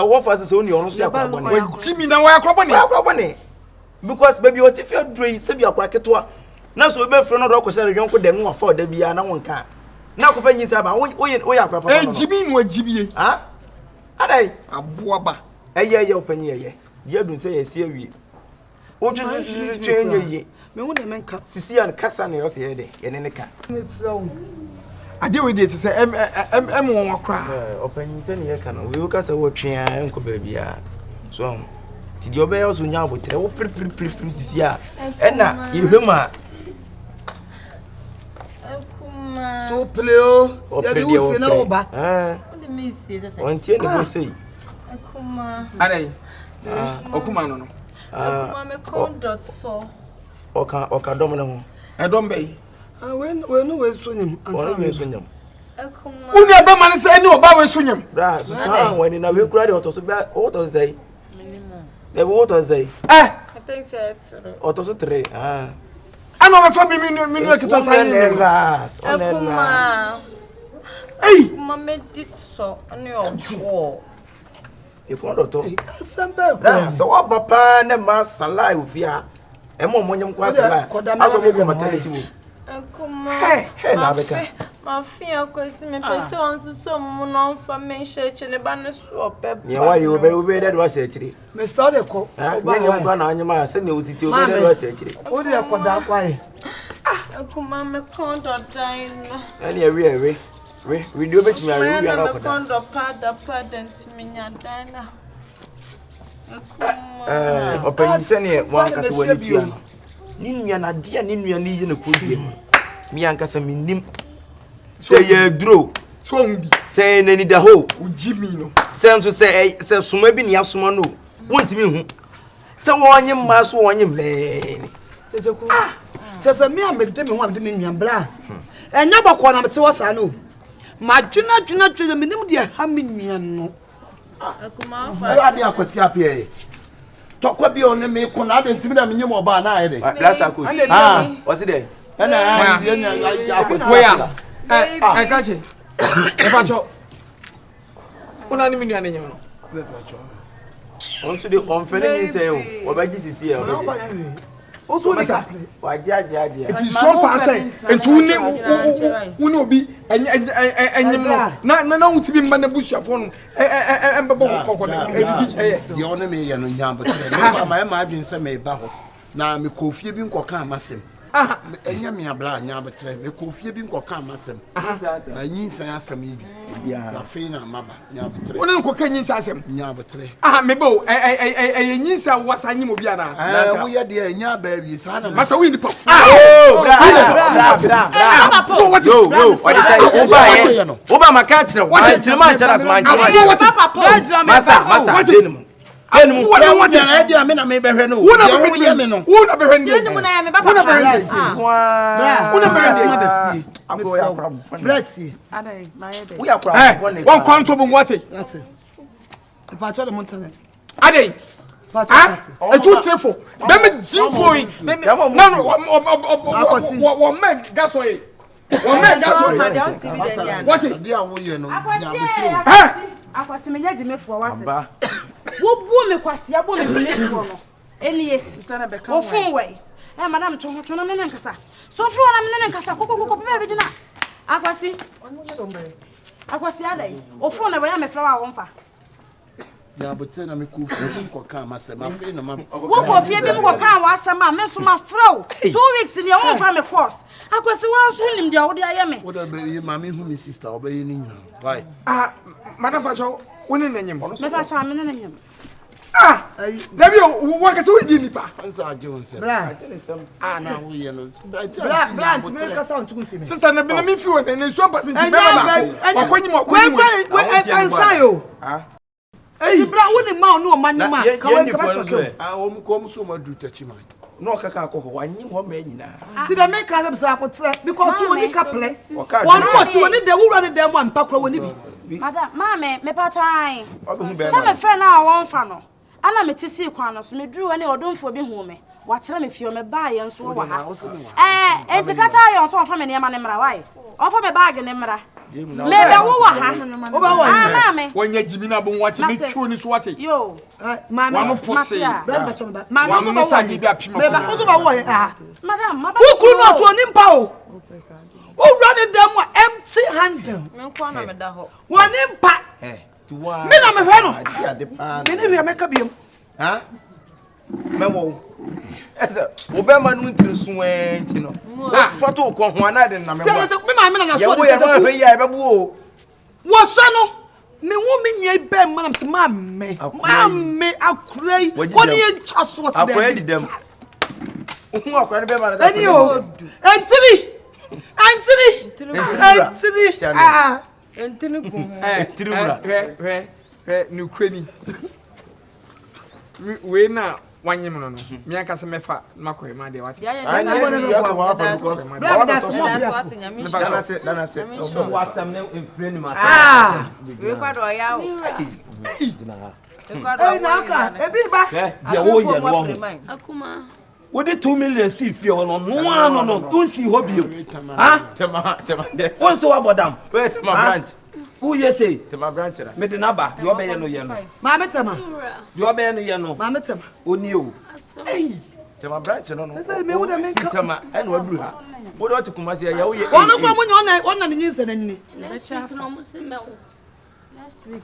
Speaker 6: what was the only honest about
Speaker 5: Jimmy now I crop
Speaker 6: because baby, what if you're dream, save your cracket to now so be friend of Rocker, young could them afford the be an one car. Now, when you say about we are proper.
Speaker 5: Hey, Jimmy, what GB?
Speaker 6: Ah, I
Speaker 5: Abuaba.
Speaker 6: Hey, open ye. You don't say a series. What you change ye?
Speaker 1: Me wouldn't make
Speaker 6: Sissy and Cassan, you say, and in the car.
Speaker 5: I deal with it to say, won't cry.
Speaker 6: Open you send your can. We look at a watching uncle baby. So, did your bells when you would tell please, yeah. And now you humor.
Speaker 1: So, Pleo, you know, but
Speaker 6: one ten say.
Speaker 5: Are Okumano?
Speaker 9: Mamma called dot so.
Speaker 6: Oka domino.
Speaker 5: I don't bay.
Speaker 1: When no way swim and swim.
Speaker 5: Who never man say no about swim?
Speaker 6: When in a week, cry or to say. The water say.
Speaker 9: I think so.
Speaker 6: Or to three. Ah.
Speaker 5: I know a family to say last. Hey,
Speaker 9: Mamma did so on your wall.
Speaker 6: You want to so what papa and the mass alive with ya. And more money was alive. As a woman maternity. Hey, my fear because me person to some non family church and a banner swap. Yeah, why you obey that was actually.
Speaker 1: Miss Todeko,
Speaker 6: when you're gone on your mass, and you see you was actually.
Speaker 1: What do you call that way?
Speaker 9: Mamma can't die.
Speaker 6: And you're we do it me I
Speaker 9: will condo pardon to me Dana.
Speaker 6: Open senior one as well. Nina dear Nina need in a cool game. Me and Casamin say ye drew.
Speaker 5: So
Speaker 6: say any the whole
Speaker 5: Jimmy no.
Speaker 6: Sounds to say so maybe Yasumano. Want me someone you must want you man.
Speaker 1: Says a mere medicine one in blah. And never quantum to us I know. My junior to the minimum dear Haminian.
Speaker 8: I did a question up here. Talk what be on me, Conrad and Timina minimum about
Speaker 6: last I could. Was it there?
Speaker 8: And
Speaker 5: I got you. Pacho. What I mean, you know.
Speaker 6: Also, the unfailing say, what I just see.
Speaker 1: Also,
Speaker 6: it is
Speaker 5: 1% and 2 will be and now to be Manabusha phone and
Speaker 8: the only me and Yamba. My imagine some may battle. Now, me coffee being coca massim. And Yamia Bla, Yamba Tre, me coffee being coca massim. I need some assam. Yeah, Fina Maba, Yamba Tre. One cocaine assam, Yamba Tre.
Speaker 5: Ah, Mebo, I need some was I knew Biana. We are dear Yah baby, son. Massa win the puff.
Speaker 6: Obama catch them. What's my
Speaker 2: enu
Speaker 8: wo na wode na dia me na me behwe no
Speaker 5: wo na behwe me no wo na behwe no
Speaker 3: Tieni mu na ya me ba pa.
Speaker 5: wo na behwe no
Speaker 3: Bra.
Speaker 5: wo na behwe no
Speaker 8: Ago ya problem
Speaker 1: Brexit.
Speaker 3: Adai, my head.
Speaker 8: we are problem
Speaker 5: one kwanto bu ngwate
Speaker 1: That's it. If I told them internet.
Speaker 5: adey etu trefo dem jinfo yi no wo make gaso yi wo make gaso yi what
Speaker 8: dia wo ye no
Speaker 3: Akwasi menye jimefo wate. Wo bu me kwasi abo me jimefo no. Enie. Wo fun we. Madam chon na me nkasa. So fun na me nkasa kokoko pe be gina. Akwasi adai. Wo fun na we ya me fra wa wo mfa.
Speaker 8: ya bote na me ku fu ko kan ma se ma fe na ma
Speaker 3: Wo ko fie bi mo kan wa asama me so ma fra 2 weeks ni wo mfa me course. Akwasi wa so nim dia wo dia ye me.
Speaker 8: wo da be ma me hu me sister obaye ni nyina why
Speaker 5: madam pacho woni nanyem
Speaker 3: Me pa cha me nanyem.
Speaker 5: Dabi wo ka so di nipa
Speaker 8: ansa aje won se
Speaker 1: Bra.
Speaker 8: na wo ye no
Speaker 1: Bra, me ka sound too feel.
Speaker 5: sister na bi na me fi won na so person ti be ba
Speaker 1: Kwen ansayo. Hey, bra, woni ma onu o manyuma. Ka we ka so.
Speaker 8: o mu ko mu so ma du tachi man
Speaker 6: no kaka akoko wanyim ho ma nyina
Speaker 1: Ti da me ka se apotre because tu woni ka ple. Won ko tu woni de wura de dem ampa kro woni bi.
Speaker 3: Madam, mama, me pa chan. Say me friend na won fa no. Ana me tisi kwan no so me duru woni odonfo bi hu me. Wa kire me fio me ba ye nso wo ha. Enti ka cha ye nso on fa me ne ma ne mra wai. On fa me bag ne mra. Me be wo wa ha.
Speaker 1: Wo ba wo.
Speaker 3: Mama.
Speaker 5: wonya jimi na bo nwate me twu ni so wate
Speaker 3: Yo.
Speaker 1: Mama.
Speaker 5: wa mo pose
Speaker 1: Bra ba choma ba. Mama
Speaker 5: wa
Speaker 1: so
Speaker 5: mo
Speaker 1: ba
Speaker 5: sa
Speaker 1: wo.
Speaker 5: ni bi apima
Speaker 1: Me ba so ba wo ye.
Speaker 3: Madam, mama.
Speaker 1: Who could not to ni mpa o. Who run them empty handle.
Speaker 9: Me nkwa na me da ho.
Speaker 1: Woni mpa.
Speaker 6: tuwa
Speaker 1: Me na me hwe no.
Speaker 6: ade pa
Speaker 1: Me ne hwe me ka biem.
Speaker 6: ha mewo ese wo be ma nu ntiri suwenti no foto ko ho ana de na me
Speaker 1: Say me ma me na so
Speaker 6: ye wo ye ya be bu o
Speaker 1: wo so no me wo me nya be manam se ma me akurai ko ni ntwa so se
Speaker 6: akoya di dem hu akora be ma na
Speaker 1: ani o entiri
Speaker 9: Entini gun.
Speaker 6: entiri wura
Speaker 5: ni ukraini we na wanyem no me anka se mefa makoy ma de wate
Speaker 9: Ya ya
Speaker 6: ai ni ya so wa fa because
Speaker 1: Bra da so
Speaker 9: wati nyame.
Speaker 6: dana se
Speaker 2: so wasam ne enfre ni ma
Speaker 9: We kwa do ya o.
Speaker 1: na ka ebi ba
Speaker 2: dia wo ye no
Speaker 9: Akuma.
Speaker 2: wo de 2 million si fie ho no unsi ho bio
Speaker 6: tema de
Speaker 2: won so abodam
Speaker 6: wait my branch
Speaker 2: who you say
Speaker 6: tema branch ra
Speaker 2: me de naba de obeye no ye no
Speaker 1: ma metama
Speaker 2: de obeye no ye no
Speaker 1: ma metama
Speaker 2: oni o
Speaker 6: tema branch no no
Speaker 1: say me wo da me ka
Speaker 6: tema ene waduru ha wo de wati kumasi ya wo ye
Speaker 1: wono kwa munyo ona ni nyinsa na ni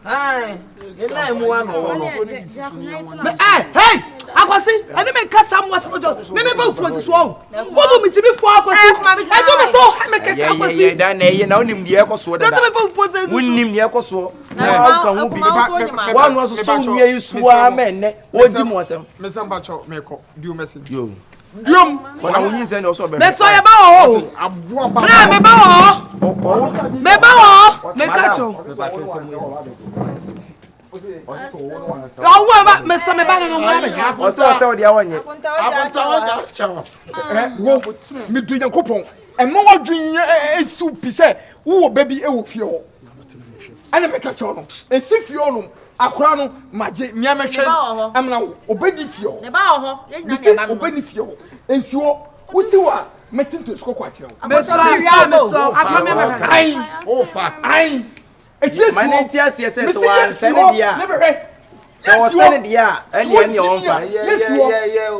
Speaker 2: ai ye na mu wa no
Speaker 1: hey akwasi ene me ka sam what me fa front so wo bu mi ti bi fo akwasi e do me so me ka akwasi
Speaker 6: ye da na ye na onim de ekoso da
Speaker 1: do me fa fo se
Speaker 6: wonnim ne ekoso
Speaker 9: Na
Speaker 6: kan hu bi
Speaker 9: ba
Speaker 6: wa no so so nwie isuwa amenne wo di mo asem
Speaker 5: me samba cho me ko do message
Speaker 6: yo
Speaker 5: diom
Speaker 6: wona wonyin se ne so be
Speaker 1: me so ye ba wo
Speaker 5: aboa ba
Speaker 1: bra me ba wo me ka cho owo ba me so me ba no mo
Speaker 6: o so de awanye
Speaker 8: akonta wa chawo
Speaker 5: wo me do yankopon emo wadwen esu pise wo baby e wo fie ho ana me ka cho no esi fie ho no akora no maje mia mehwe amna obedi fie ho
Speaker 9: Ne ba ho. Ye nya
Speaker 5: Misi
Speaker 9: ne ba no.
Speaker 5: obeni fie ho ensi wo wusi wa metinto sko kwa kire ho
Speaker 1: me so akome me
Speaker 5: ai
Speaker 8: ofa
Speaker 5: ai etie si
Speaker 6: mane
Speaker 5: wo
Speaker 6: ntia se se
Speaker 5: misi
Speaker 6: so wan
Speaker 5: yes
Speaker 6: se
Speaker 5: wo
Speaker 6: ne dia
Speaker 5: ne behwe
Speaker 6: so
Speaker 5: yes
Speaker 6: se ne dia ene ne on fa
Speaker 5: yes wo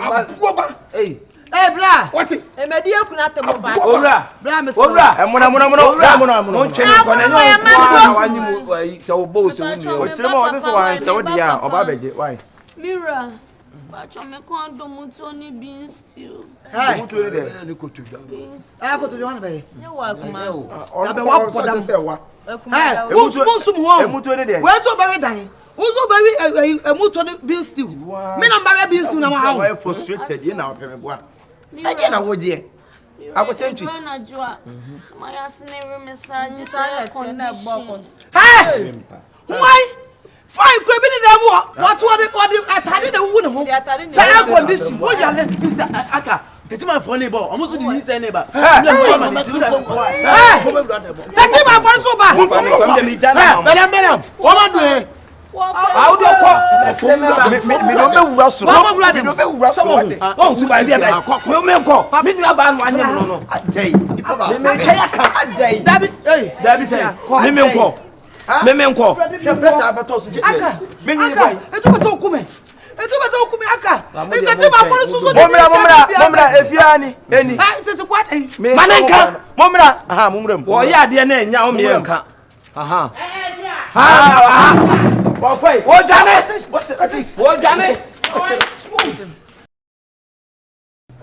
Speaker 5: abuoba
Speaker 2: eh
Speaker 1: bra
Speaker 5: what
Speaker 9: Emedi ekuna temo ba.
Speaker 2: owura
Speaker 1: bra me so
Speaker 2: owura
Speaker 6: muna
Speaker 2: mo ntwe ne ko na nyo na wanyi mu se obo se wuni
Speaker 6: o tire mo se wan se o dia oba beje why
Speaker 10: Mira, but me kon do mutoni bean stew.
Speaker 1: hey
Speaker 6: mutu ni de
Speaker 8: ni ko tu da
Speaker 1: ko to Johan be
Speaker 9: Ye wa akuma.
Speaker 6: o
Speaker 1: be wa podam.
Speaker 6: se wa
Speaker 1: hey wo sum ho
Speaker 6: mutu ni de
Speaker 1: we so be dan wo so be emuto ni bean stew me na mba bean stew na ma
Speaker 6: why
Speaker 1: ha
Speaker 6: frustrated you na ope me boa e na wo je akwesentwi
Speaker 10: Na joa. My asne re message say
Speaker 1: hey why Fine, Crabby, what attended the woman? Say, condition. What you let Sister Aka?
Speaker 7: That's my funny ball. Almost didn't say neighbor.
Speaker 1: That's my first so bad.
Speaker 8: Madam, what am I doing?
Speaker 2: How do you call? Me no be Russell. No be Russell. Oh, so by there. Me me call. Me do have one no.
Speaker 8: Day.
Speaker 2: Me Kyekyeku. Dabi say. Me call. Me call.
Speaker 1: Aka, etu be so kume. Aka. It's my first so.
Speaker 2: Momra efiani eni.
Speaker 1: It's what?
Speaker 2: Manenka. Momra. Aha, momra. Wo ya de na nya o me nka. Aha. Boy, what Johnny? What Johnny?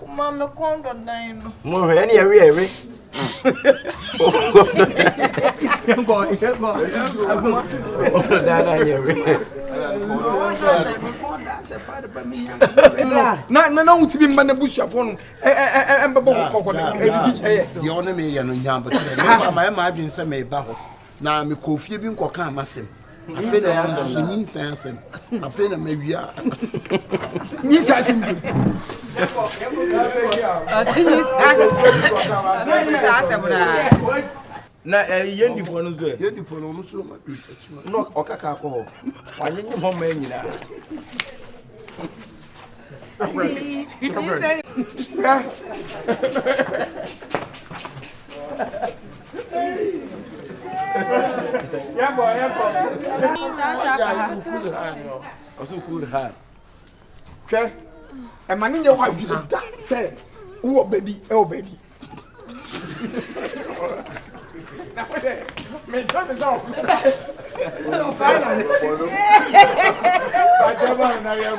Speaker 9: Mama, come to dine.
Speaker 2: More any area.
Speaker 5: No, to be man bush phone. And
Speaker 8: The only me and Yambo. My imagine some may battle. Now, me coffee being coca massing. I feel I feel maybe
Speaker 2: na yendi fonu zo
Speaker 8: yendi fonu no so ma do chachi
Speaker 2: no okaka ko wanyenye mo ma nyina also cool ha
Speaker 5: okay e mani nye wa bi da say wo baby baby me tell me so no finally ajaba na ya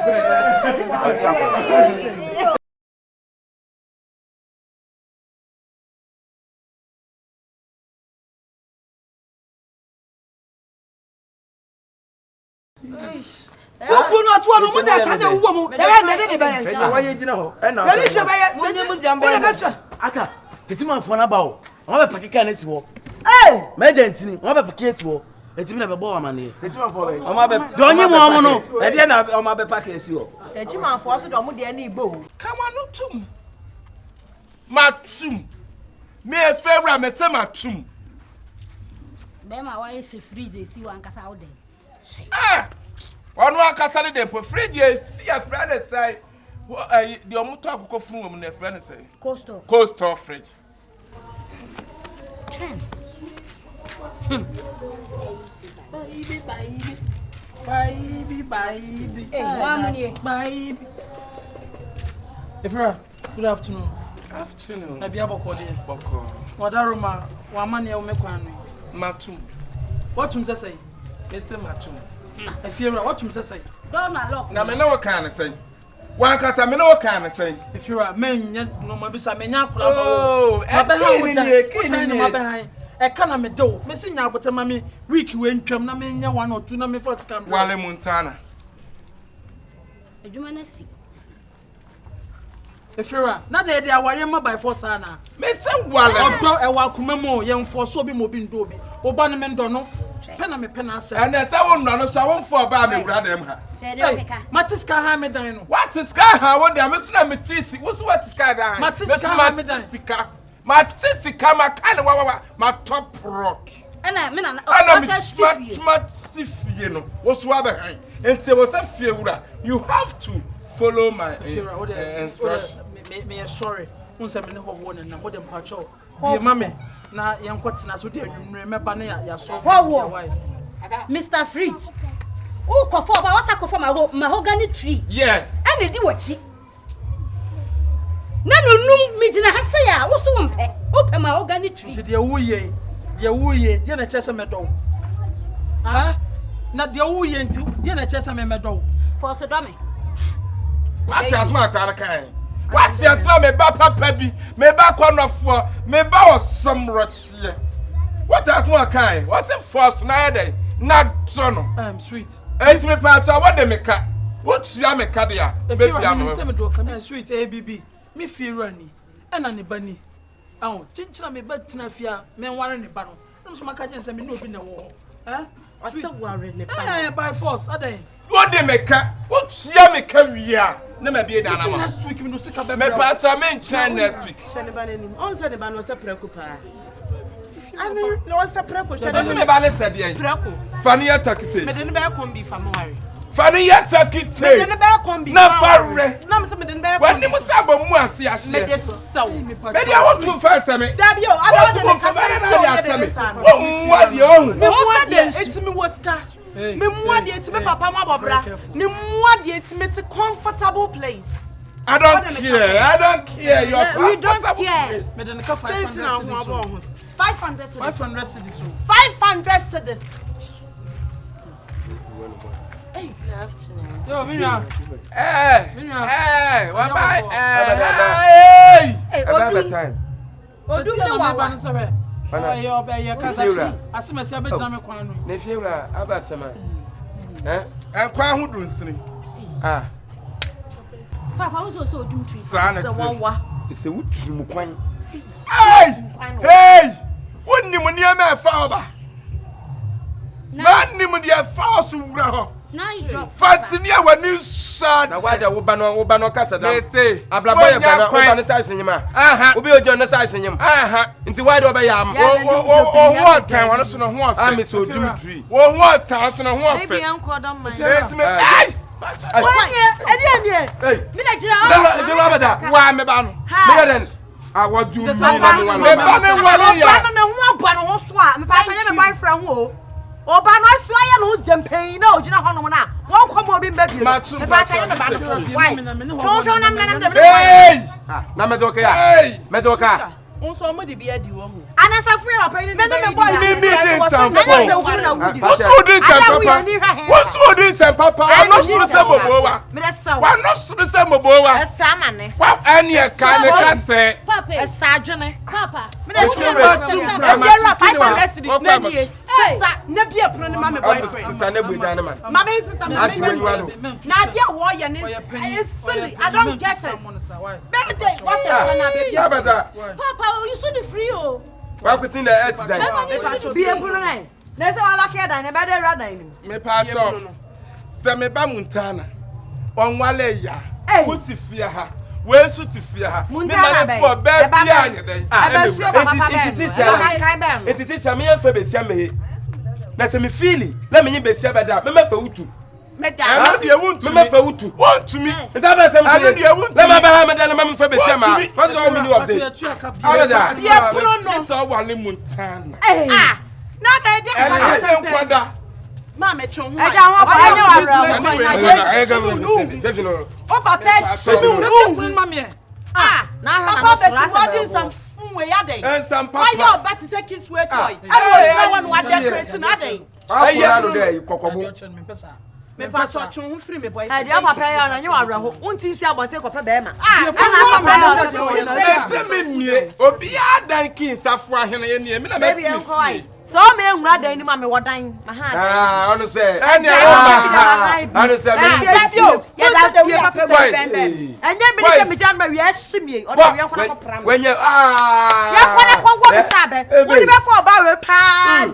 Speaker 1: Oku no to no mo da ka de wo mu. E be ndede de be yan.
Speaker 2: Wa ye gina ho. E na.
Speaker 1: Yeri hwe be ye. Mo mu jambo.
Speaker 7: Aka, tetima fona ba o. Won be pakika na si wo. Eh! Megentini, won be pakika si wo. Etimi na be bo amane.
Speaker 2: Tetima fo be.
Speaker 7: O ma be donye mo omo no.
Speaker 2: E de na o ma be pakika si wo.
Speaker 9: Tetima fo so do mo de na igbo.
Speaker 5: Kama no tum. Matum. Me e favor me say matum.
Speaker 10: Be ma wa ese fridge si wan kasa wo den.
Speaker 5: Ah! Onu akasa de po fridge si a friend say the omuto akoko fun wo na friend say. Coastal fridge.
Speaker 10: Trend.
Speaker 9: Baby.
Speaker 10: Hey, Wamuni.
Speaker 9: Baby.
Speaker 7: Efra, good afternoon.
Speaker 5: Afternoon.
Speaker 7: Na bia boko de.
Speaker 5: Boko.
Speaker 7: Wadaroma, wa mane e wo mekwan.
Speaker 5: Matum.
Speaker 7: What say say?
Speaker 5: Ese matum.
Speaker 7: Efra, what say?
Speaker 10: Don't lock.
Speaker 5: Na me na wo kan say. Wan kasa me na wo kan say.
Speaker 7: Efra, men no ma bisa me nya akula ba wo.
Speaker 5: Oh, e
Speaker 7: kini ni. E kana me do. Me si nya abotama me week we ntwam na me nya 1 or 2 na me first come.
Speaker 5: Wale Montana.
Speaker 10: Adwuma na si.
Speaker 7: Efra, na de aware ma by force ana.
Speaker 5: Me se wale.
Speaker 7: Odo e wa kuma mo ye mfo so bi mo bi ndo bi. Oba ne me ndo no. Pena me pena ase.
Speaker 5: And say won no so won for ba me wura dem ha.
Speaker 7: Matiska ha me dan no.
Speaker 5: What is sky ha won dem so na me tisi. Wo so what sky dan.
Speaker 7: Matiska ha me dan.
Speaker 5: Matisika makane wa ma top rock.
Speaker 10: Ana me na
Speaker 5: sifie no. Wo so abehan. Enti wo se fie wura. You have to follow my instructions.
Speaker 7: Me sorry. Unse me ne ho wo na mo dem pacho. Ye mame na yen kwetena so de anwumre meba na ya so.
Speaker 10: Mr. Fridge. Who kofo ba wasa kofo mahogany tree.
Speaker 5: Yes.
Speaker 10: And di wachi. Na no num mi gina ha se ya wo so wompe. Ope mahogany tree.
Speaker 7: Ti de wuye de na chese me do. Ha? Na de wuye nti de na chese me do.
Speaker 10: For so do me.
Speaker 5: What has my kan? What has my me ba papa bi, me ba konofo, me ba osom rochie. What has my kan? What's it force na dey? Na jono.
Speaker 7: Sweet.
Speaker 5: Enti me pa ta what dey me ka? What ya me ka dia?
Speaker 7: Baby am. Se me do come sweet ABB. Me feel rani. E na ne bani. Awo, chinchina me ba tina fia, me nware ne ba no. No so maka je se me no bi na wo.
Speaker 1: By force,
Speaker 6: what they make what see me career? Never be done.
Speaker 1: Next week, we will see
Speaker 6: me part of me next week.
Speaker 9: On said the man was a preoccupy. And then no one's a preoccupation.
Speaker 6: Doesn't me balance said the funny attack it.
Speaker 9: But then bear can be from Mary.
Speaker 6: Funny attack it.
Speaker 9: Then the bear can be
Speaker 6: not far.
Speaker 9: No, some of them bear.
Speaker 6: When you must have a more see a share.
Speaker 9: So,
Speaker 6: maybe I want to first me.
Speaker 9: Dabio, I don't
Speaker 6: what you own.
Speaker 9: It's me what's that? Me more dear to me papa mabobra. Me more dear to me to comfortable place.
Speaker 6: I don't care. I don't care.
Speaker 10: We don't care.
Speaker 9: 500 cedis. 500 cedis.
Speaker 3: Hey, good afternoon.
Speaker 1: Yo, Minya.
Speaker 6: Hey, what about
Speaker 10: Odum
Speaker 6: time?
Speaker 10: Odum no wa.
Speaker 6: Nefiura abasama. En kwa hu dunsini.
Speaker 10: Papa wo so odum tree.
Speaker 6: So
Speaker 10: one wa.
Speaker 6: Ese wutru mu kwan. Hey! Wonni mu niam e fa oba. Na nnim de fa so wura ho.
Speaker 10: Nice drop.
Speaker 6: Fatini a wani sad. Na wada wo ba no kasa da. Ablabo ye ba no sa senyima. Obi ojo no sa senyim. Nti wada oba ya am. Wo tan wano so no ho afa. Am so dum tree. Wo ho tan so no ho afa.
Speaker 9: Baby uncle don mind.
Speaker 6: Hey!
Speaker 10: Hey. Me na jira.
Speaker 6: Wa me ba no. Me den. I want you to be one.
Speaker 9: Me pa so ye me boyfriend wo. Oba no swaya no jempen na ogina hono mo na won kwom obi mbabi me pa cha ye me ba no why chon na
Speaker 6: hey na me doka ya me doka
Speaker 9: unso mo de bia di wo mu
Speaker 3: Anasa free papa ni
Speaker 6: me dey some what's all this and papa I'm not sure say bobowa
Speaker 3: me dey saw
Speaker 6: I'm not sure say bobowa
Speaker 3: esa ma ne
Speaker 6: wa ani e ka ne ka say
Speaker 10: Papa
Speaker 3: esa adwene
Speaker 10: Papa
Speaker 3: me dey sure 500 cedis na nie sisa na bia pro ne ma me boyfriend
Speaker 6: sisa na bu dan man
Speaker 3: ma be sisa me na dia wo ye ne silly I don't get it baby what is na baby
Speaker 10: Papa you so the free oh
Speaker 6: wa kutin the accident
Speaker 3: be able na na se wala ke dan ne be dey rada ni
Speaker 6: me pa so se me ba muntana onwale ya kuti fia ha we so ti fia ha me ma for be bia anye den it is me en fa be sia me na se me feeli na me nyi be sia be da me ma fa wutu me da na de wuntu me ma fa wutu wuntu mi nta ba se me na de wuntu na ma ba ha me da na ma fa be sia ma what do me of day ala da
Speaker 3: ye pro no
Speaker 6: so wale muntana
Speaker 3: na da de
Speaker 6: ka kwada
Speaker 3: ma me chon ho aja ho fa anya wa
Speaker 6: ra
Speaker 3: o papa su
Speaker 1: ma me
Speaker 3: na ha na so what is some fun we ya dey
Speaker 6: and some papa
Speaker 3: why you bet say kids we toy I don't want one decorate na dey
Speaker 6: ayi no dey kokobo
Speaker 3: me pa so chon ho free me boy
Speaker 10: e dia papa ya na nya wa ho unti si abonte kofa be ma
Speaker 3: na papa
Speaker 6: na se me mie obi adan kin safo ahene ye ne me na
Speaker 3: baby enko ai
Speaker 10: so me enwura dan ni ma me wodan ma ha
Speaker 6: onu say ene onu say me
Speaker 3: ya da we papa bem
Speaker 10: enye bi ni ke me jan ma wi ahimie o da wi enko na pram
Speaker 6: wenye
Speaker 3: ya kwana ko wo sabe woni be for ba we pa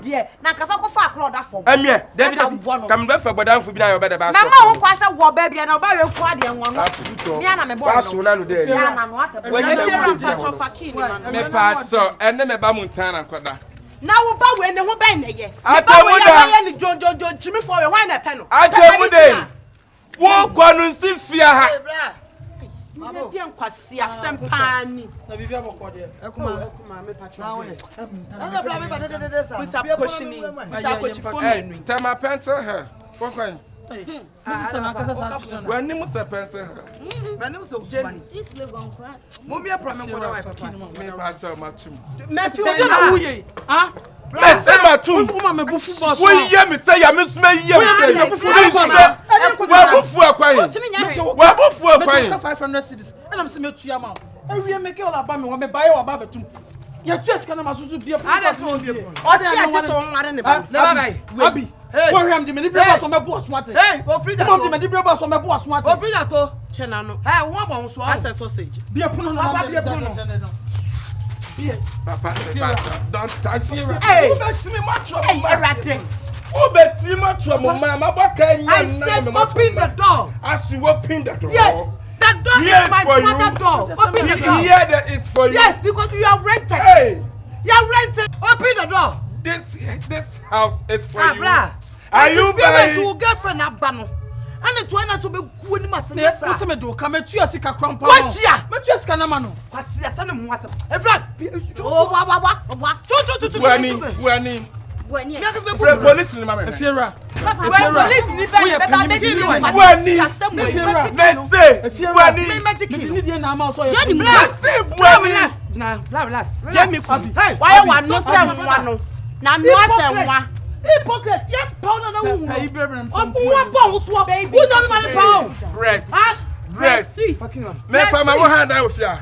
Speaker 3: de na kafa ko fa akro da fo
Speaker 6: emie david kam be fa bodanfo bi na yo be da ba so
Speaker 3: mama wo kwa se wo ba bia na ba we ko ade enwo no mi ana me bo
Speaker 6: ba so na no de
Speaker 3: ya na no ase
Speaker 6: wenye
Speaker 3: be pa cho fakini man
Speaker 6: me pa so ene me ba muntana kwada
Speaker 3: na wo ba we ne ho ben ne ye
Speaker 6: Atemuda
Speaker 3: ye ni jonjon jimi for we why na pe no
Speaker 6: Atemuda wo kwanu si fia ha
Speaker 3: mama di enkwasi asempani
Speaker 1: na bibia bokọ de
Speaker 3: ekuma me patcho na wo ye
Speaker 8: na bla me ba de sa
Speaker 3: kusa koshini kusa kochifo menu
Speaker 6: tema pencil hair wokwan
Speaker 1: Mrs. Sanakasa sa
Speaker 6: when ni musa pencil hair
Speaker 8: manim so usman
Speaker 10: this logon kwa
Speaker 8: mo mi apra me koda wa papa
Speaker 6: me pa cha machum
Speaker 3: me fi
Speaker 1: o de na wuye ha
Speaker 6: me se machum
Speaker 1: uma me bufu boss
Speaker 6: wo ye me say ya me suma ye me bufu wa bufu akwan wa bufu akwan
Speaker 1: 500 cedis and am se me tuya ma ewie me ke ola ba me wa me baye wa ba betum ya tues kana masusu bia
Speaker 8: ada so bia
Speaker 3: o de ya je so nware ne ba
Speaker 8: na ba
Speaker 1: abi wo hwam de me libra so me bo so ate
Speaker 8: hey o free that
Speaker 1: to me libra so me bo so ate
Speaker 8: o free that to
Speaker 3: che na no
Speaker 8: hey wo bon so
Speaker 3: asa sausage
Speaker 1: bia puno no
Speaker 8: papa bia puno
Speaker 6: papa don't touch me
Speaker 3: hey
Speaker 6: makes me much of
Speaker 3: hey erate
Speaker 6: Open
Speaker 1: the door.
Speaker 6: As you open the door.
Speaker 1: Yes. That door is my brother's door. Open the door.
Speaker 6: Here that is for you.
Speaker 1: Yes, because you are rented.
Speaker 6: Hey.
Speaker 1: You are rented. Open the door.
Speaker 6: This house is for you.
Speaker 1: Are you married to girlfriend Abano? And the one to be good must be a do come to your sick crump. What ya? But just can a man. What's the son of was a friend? Oh,
Speaker 6: police
Speaker 1: hypocrite, yeah, pound on the woman. Baby, who's on my pound?
Speaker 6: Breast. Me from my hand out with ya.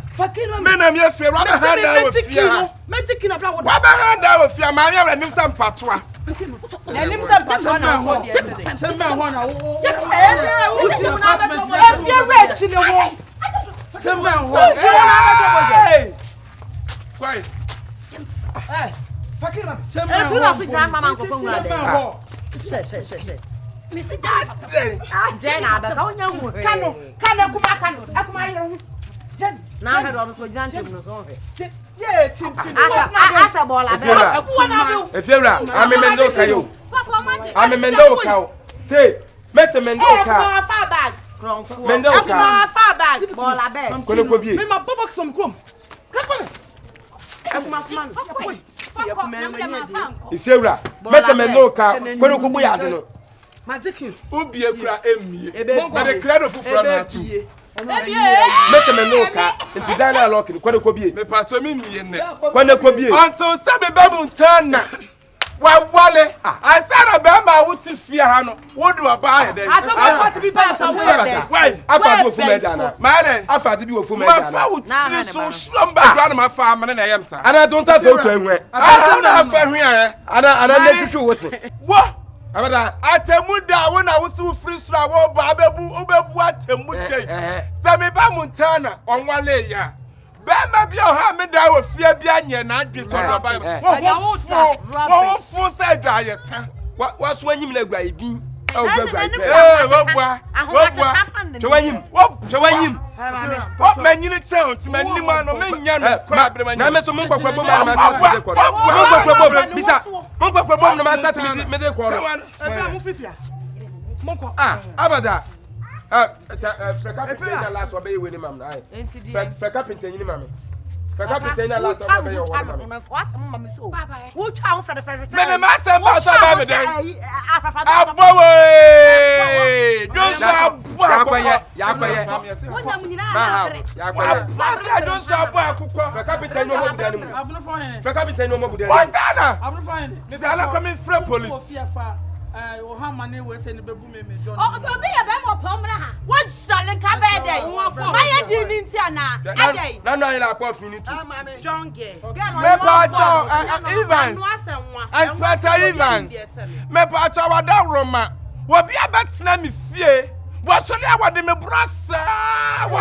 Speaker 6: Men am your fear, rather hand out with ya.
Speaker 1: Magic in a blood.
Speaker 6: Rather hand out with ya, my and him some patois.
Speaker 1: And him some patois.
Speaker 6: If you are, Mr. Mendoka, when you come here, Magic, who be a cra emmy, but a crowd of friends. Mr. Mendoka, and Sudanna Lock in Quanacobi, the Patomi, Quanacobi, until Sabi Babuntana. Why, Wally, I said a bamba would fear Hano. What do I buy? I want to be passed away. Why? I found for Medana. Man, I found you for my food. Now, so slumber around my farm, and I am, sir. And I don't have to anywhere. I don't have fair here. And I let you was it. What? Atemuda, when I was too free, so I will Babu, Atemuda, Samiba Montana, on one layer. Bema bi o ha me da wo fia bia nya na adwe so do ba. Wo fo say da yeta. Wa so anyim la gua ibi. O gua gua. Wo bua. Twanyim. Wo manyini chen ti manim ano me nya no kwa bre manyim. Na me so mon kwakwa bom na ma sa ti de ko. Mon kwakwa bom bisa. Mon kwakwa bom na ma sa ti me de ko. E fa mo fifia. Mon kwa. Abada. Freka last one be we ni mam na ai. Freka pinten ni mam. Freka pinten na last one be your one mam. Who town for the first time? Me ma say ma so ba me den. Abowe! Don't say abowe. Ya kwaye. Wona mu nyina na afre. Ya kwaye. Ma say don't say abowe akukọ. Freka pinten no mo budan mu. Abunu fo hen. Freka pinten no mo budan mu. Montana. Abunu fo hen. Me say ala come free police. Oh, how many we say ni bebu me John. Oh, be ya be mo pomra ha. What shall ka be dey? My dey ni ntiana. Adey. Na no ila kwa fini tu. John ge. Me pa cho Evans. Expert Evans. Me pa cho wada Roma. Wo bia betena me fie. Wo so le awade me brasa. Wo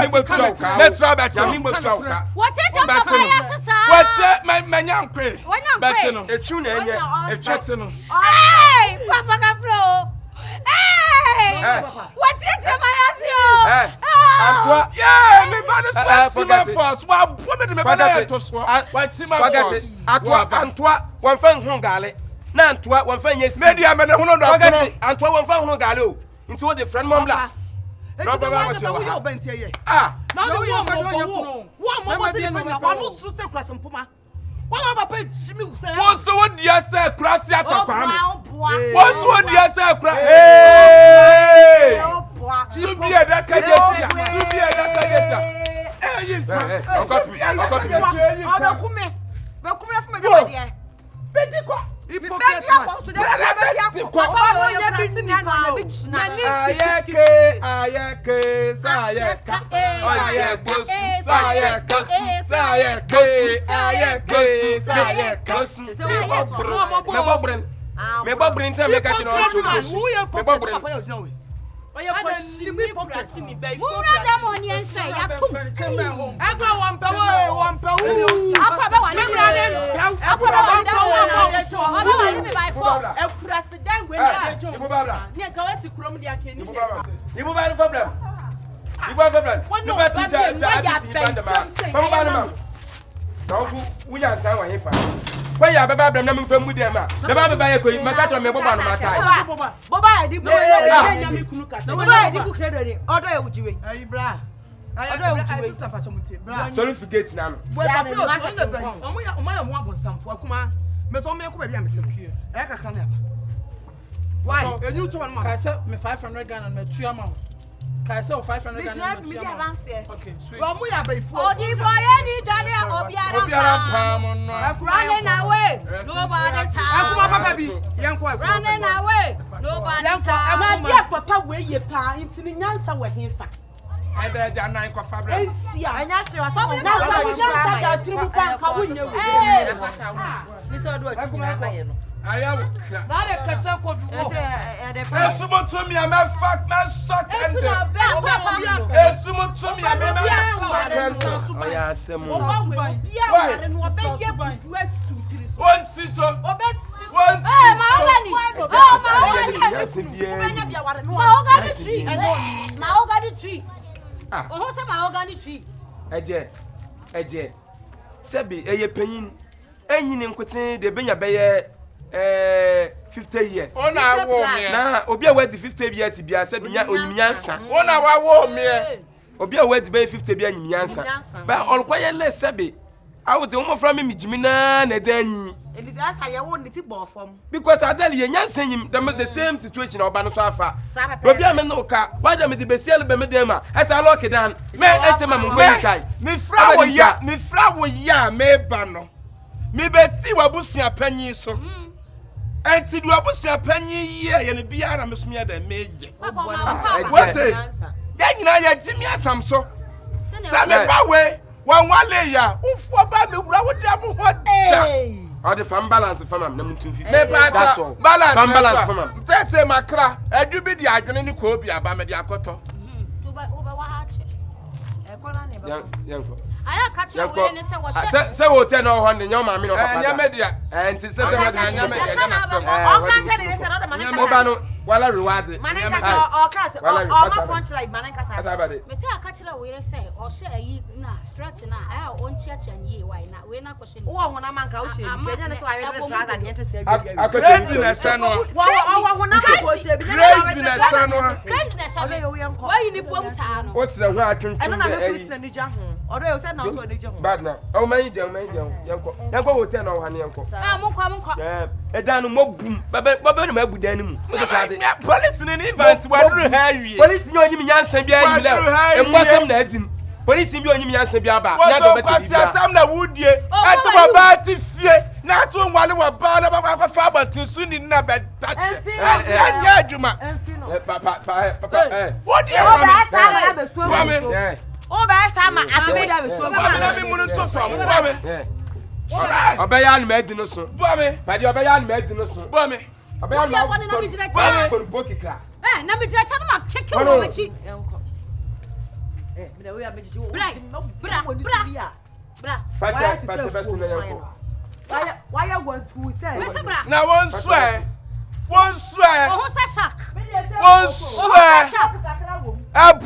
Speaker 6: me botua ka. Me try better me botua ka. What is your papa ya sisa? What my nyankwe. Better no. Echu na enye. Echu no. Hey, papa ka flow. Hey! What is your mayasio? Antwa. Yeah, me ba the swat force. Wa bo me ba na to so. What sima force. Antwa, wan fan hungale. Na Antwa, wan fan yes. Media me na hono do akono. Antwa wan fan hungale o. Into the friend momla. No baba what you are. Ah. Now the one more say pregnant. One no so say class mpoma. One papa chimi say. What's the one dia say class atakwa me. What's one dia say class. Hey. Subia da kajetia. Subia da kajetia. Eh, Bakume from the dia. Pediko. problem.
Speaker 9: Nya ka wasi krom dia ke ni.
Speaker 6: Ibu ba problem. Ibu ba problem. No ba tita sa ati ba da ma. Fa ba na ma. Now we are saying what he found. When you have a problem, I'm from with them. The Baba by a coin, my catcher, my Boba, my time.
Speaker 9: Boba, I did Boba, book credit. Order would you? Hey, bra. I don't know.
Speaker 6: Sorry, forget now.
Speaker 9: Well, I'm not some for Kuma. Miss Omea could be a meeting. Eka can never. Why? A new 2 months. I said me 500 gun and me 2 amounts. I saw 500 and okay, sweet. Oh,
Speaker 10: the boy, any Daniel or running away. Nobody time. Running away. Nobody time.
Speaker 9: My dear papa, where you pa into the answer where he found.
Speaker 6: I bet they're not quite fabric.
Speaker 9: I'm not sure.
Speaker 6: I am
Speaker 9: not a Casako.
Speaker 6: Someone told me I'm a fuck man suck and someone told me I'm a suck 50 years. Oh, now, now, Obia wait 50 years. Be I said, Onyansa. Oh, now, I war me. Obia wait be 50 years. But all quiet less Sabi. I would almost from me, Jimina, Nedani.
Speaker 9: And that's how you want it ball from.
Speaker 6: Because I tell you, Yansan him, the same situation of Banosafa. Robia Menoka, why don't the Bessel Bemedema, as I lock it down. May I tell my side? Miss Flower, ya, may Bano. Maybe see what Bussia penny so. And to do a Bussia penny year and be out of Miss Mia than me. What? Then you know, Jimmy has some so. Sammy way, one layer, who for Baby, what? Or the fan balance from them, number 250. That's all. Balance from them. That's a macra, and you be the agony copia by Mediacoto.
Speaker 10: I catch you and
Speaker 6: say, what 10 or 1 in your mammy or media, and says, while I reward it.
Speaker 9: Manaka or Castle or punch like Manaka.
Speaker 10: Mr. Catcher will say, or share ye not stretching our own church and ye, why not? We're not questioning. Oh, when I'm uncouching, that's why I would rather get to say, I could have son. Why you need bombs?
Speaker 6: What's the right?
Speaker 9: I don't know. Although said no,
Speaker 6: bad now. Oh, my young will tell no one uncle. A down mob boom, but with them. Police in events, what do you police know him Yansen behind and wasn't letting. Police in your Yansen Biaba. Some that would ye. I saw about it fear. Not one while you were born about a father too soon in a bed. What do you want?
Speaker 9: Oh, best time I
Speaker 6: obey and made no so. Bommy, but you obey and made no so. Bommy, obey and Bokika.
Speaker 10: Eh, Nabi Jachan, kick you over cheek.
Speaker 9: Why I want to say?
Speaker 6: Now, one swear.
Speaker 10: Oh, shock.
Speaker 6: One swear. Up.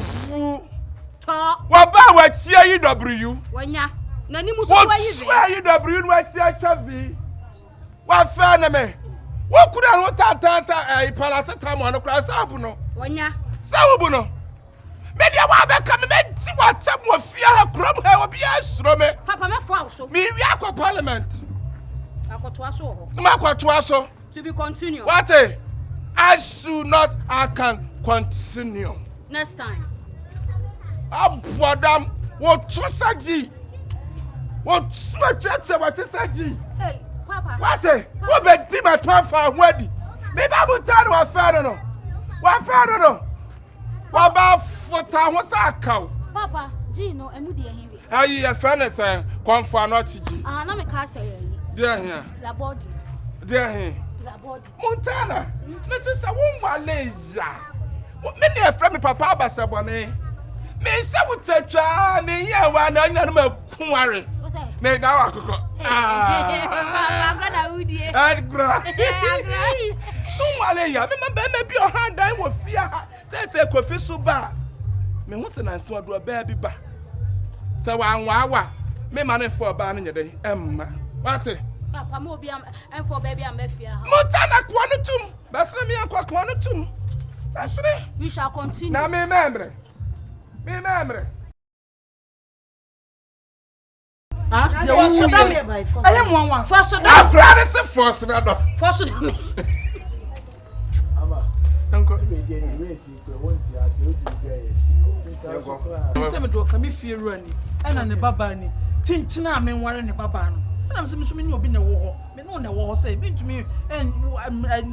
Speaker 6: What about what CIW?
Speaker 10: When ya, Nanimus,
Speaker 6: where you W, what CIW? What fan? What could I not answer a paracetamol on a class abuno?
Speaker 10: When ya,
Speaker 6: Sabuno. Maybe I want to come and see what some will fear her crumb her will be as Rome.
Speaker 10: Papa, my false.
Speaker 6: Me, Yako Parliament.
Speaker 10: I got to us all.
Speaker 6: Marco Tuaso.
Speaker 10: To be continued.
Speaker 6: What a as soon not I can continue.
Speaker 10: Next time.
Speaker 6: Madam, what Chosaji? What Swatch what is Saji?
Speaker 10: Hey, Papa.
Speaker 6: What be Tima 12 wedding? Maybe I will tell you what fair. What fair? What about for time? What's that cow?
Speaker 10: Papa, Gino, and Moody.
Speaker 6: How you a fan of saying, come for not to G?
Speaker 10: I'm a castle.
Speaker 6: Dear here.
Speaker 10: La body.
Speaker 6: Dear here.
Speaker 10: La body.
Speaker 6: Montana. Mrs. Awumba. What many a friend, Papa Bassabone? Me say we touch me here one na me kunware me now akoko
Speaker 10: ah agora udie
Speaker 6: agora
Speaker 5: Waleya, me be your hand I will fear. Say Kofi Suba. Me who say na so do baby ba. Say wa me man for ba no nyede emma. What say?
Speaker 10: Papa mo bi am for baby am fear.
Speaker 5: Montana kwa no tum. Ba fre me akwa kwa no tum.
Speaker 10: We shall continue.
Speaker 5: Na me membre.
Speaker 3: Ah, the one should be by force. I am one. Force should
Speaker 5: I'm proud of force me do.
Speaker 3: Force should be.
Speaker 11: Ama. Uncle me dey race if we want to as you do
Speaker 9: say me do ka me fie ruani. Na ne baba ni. Chinchina me nware ne baba no. Na me say me so me ni obi na wo ho. Me no na wo ho say me ntumi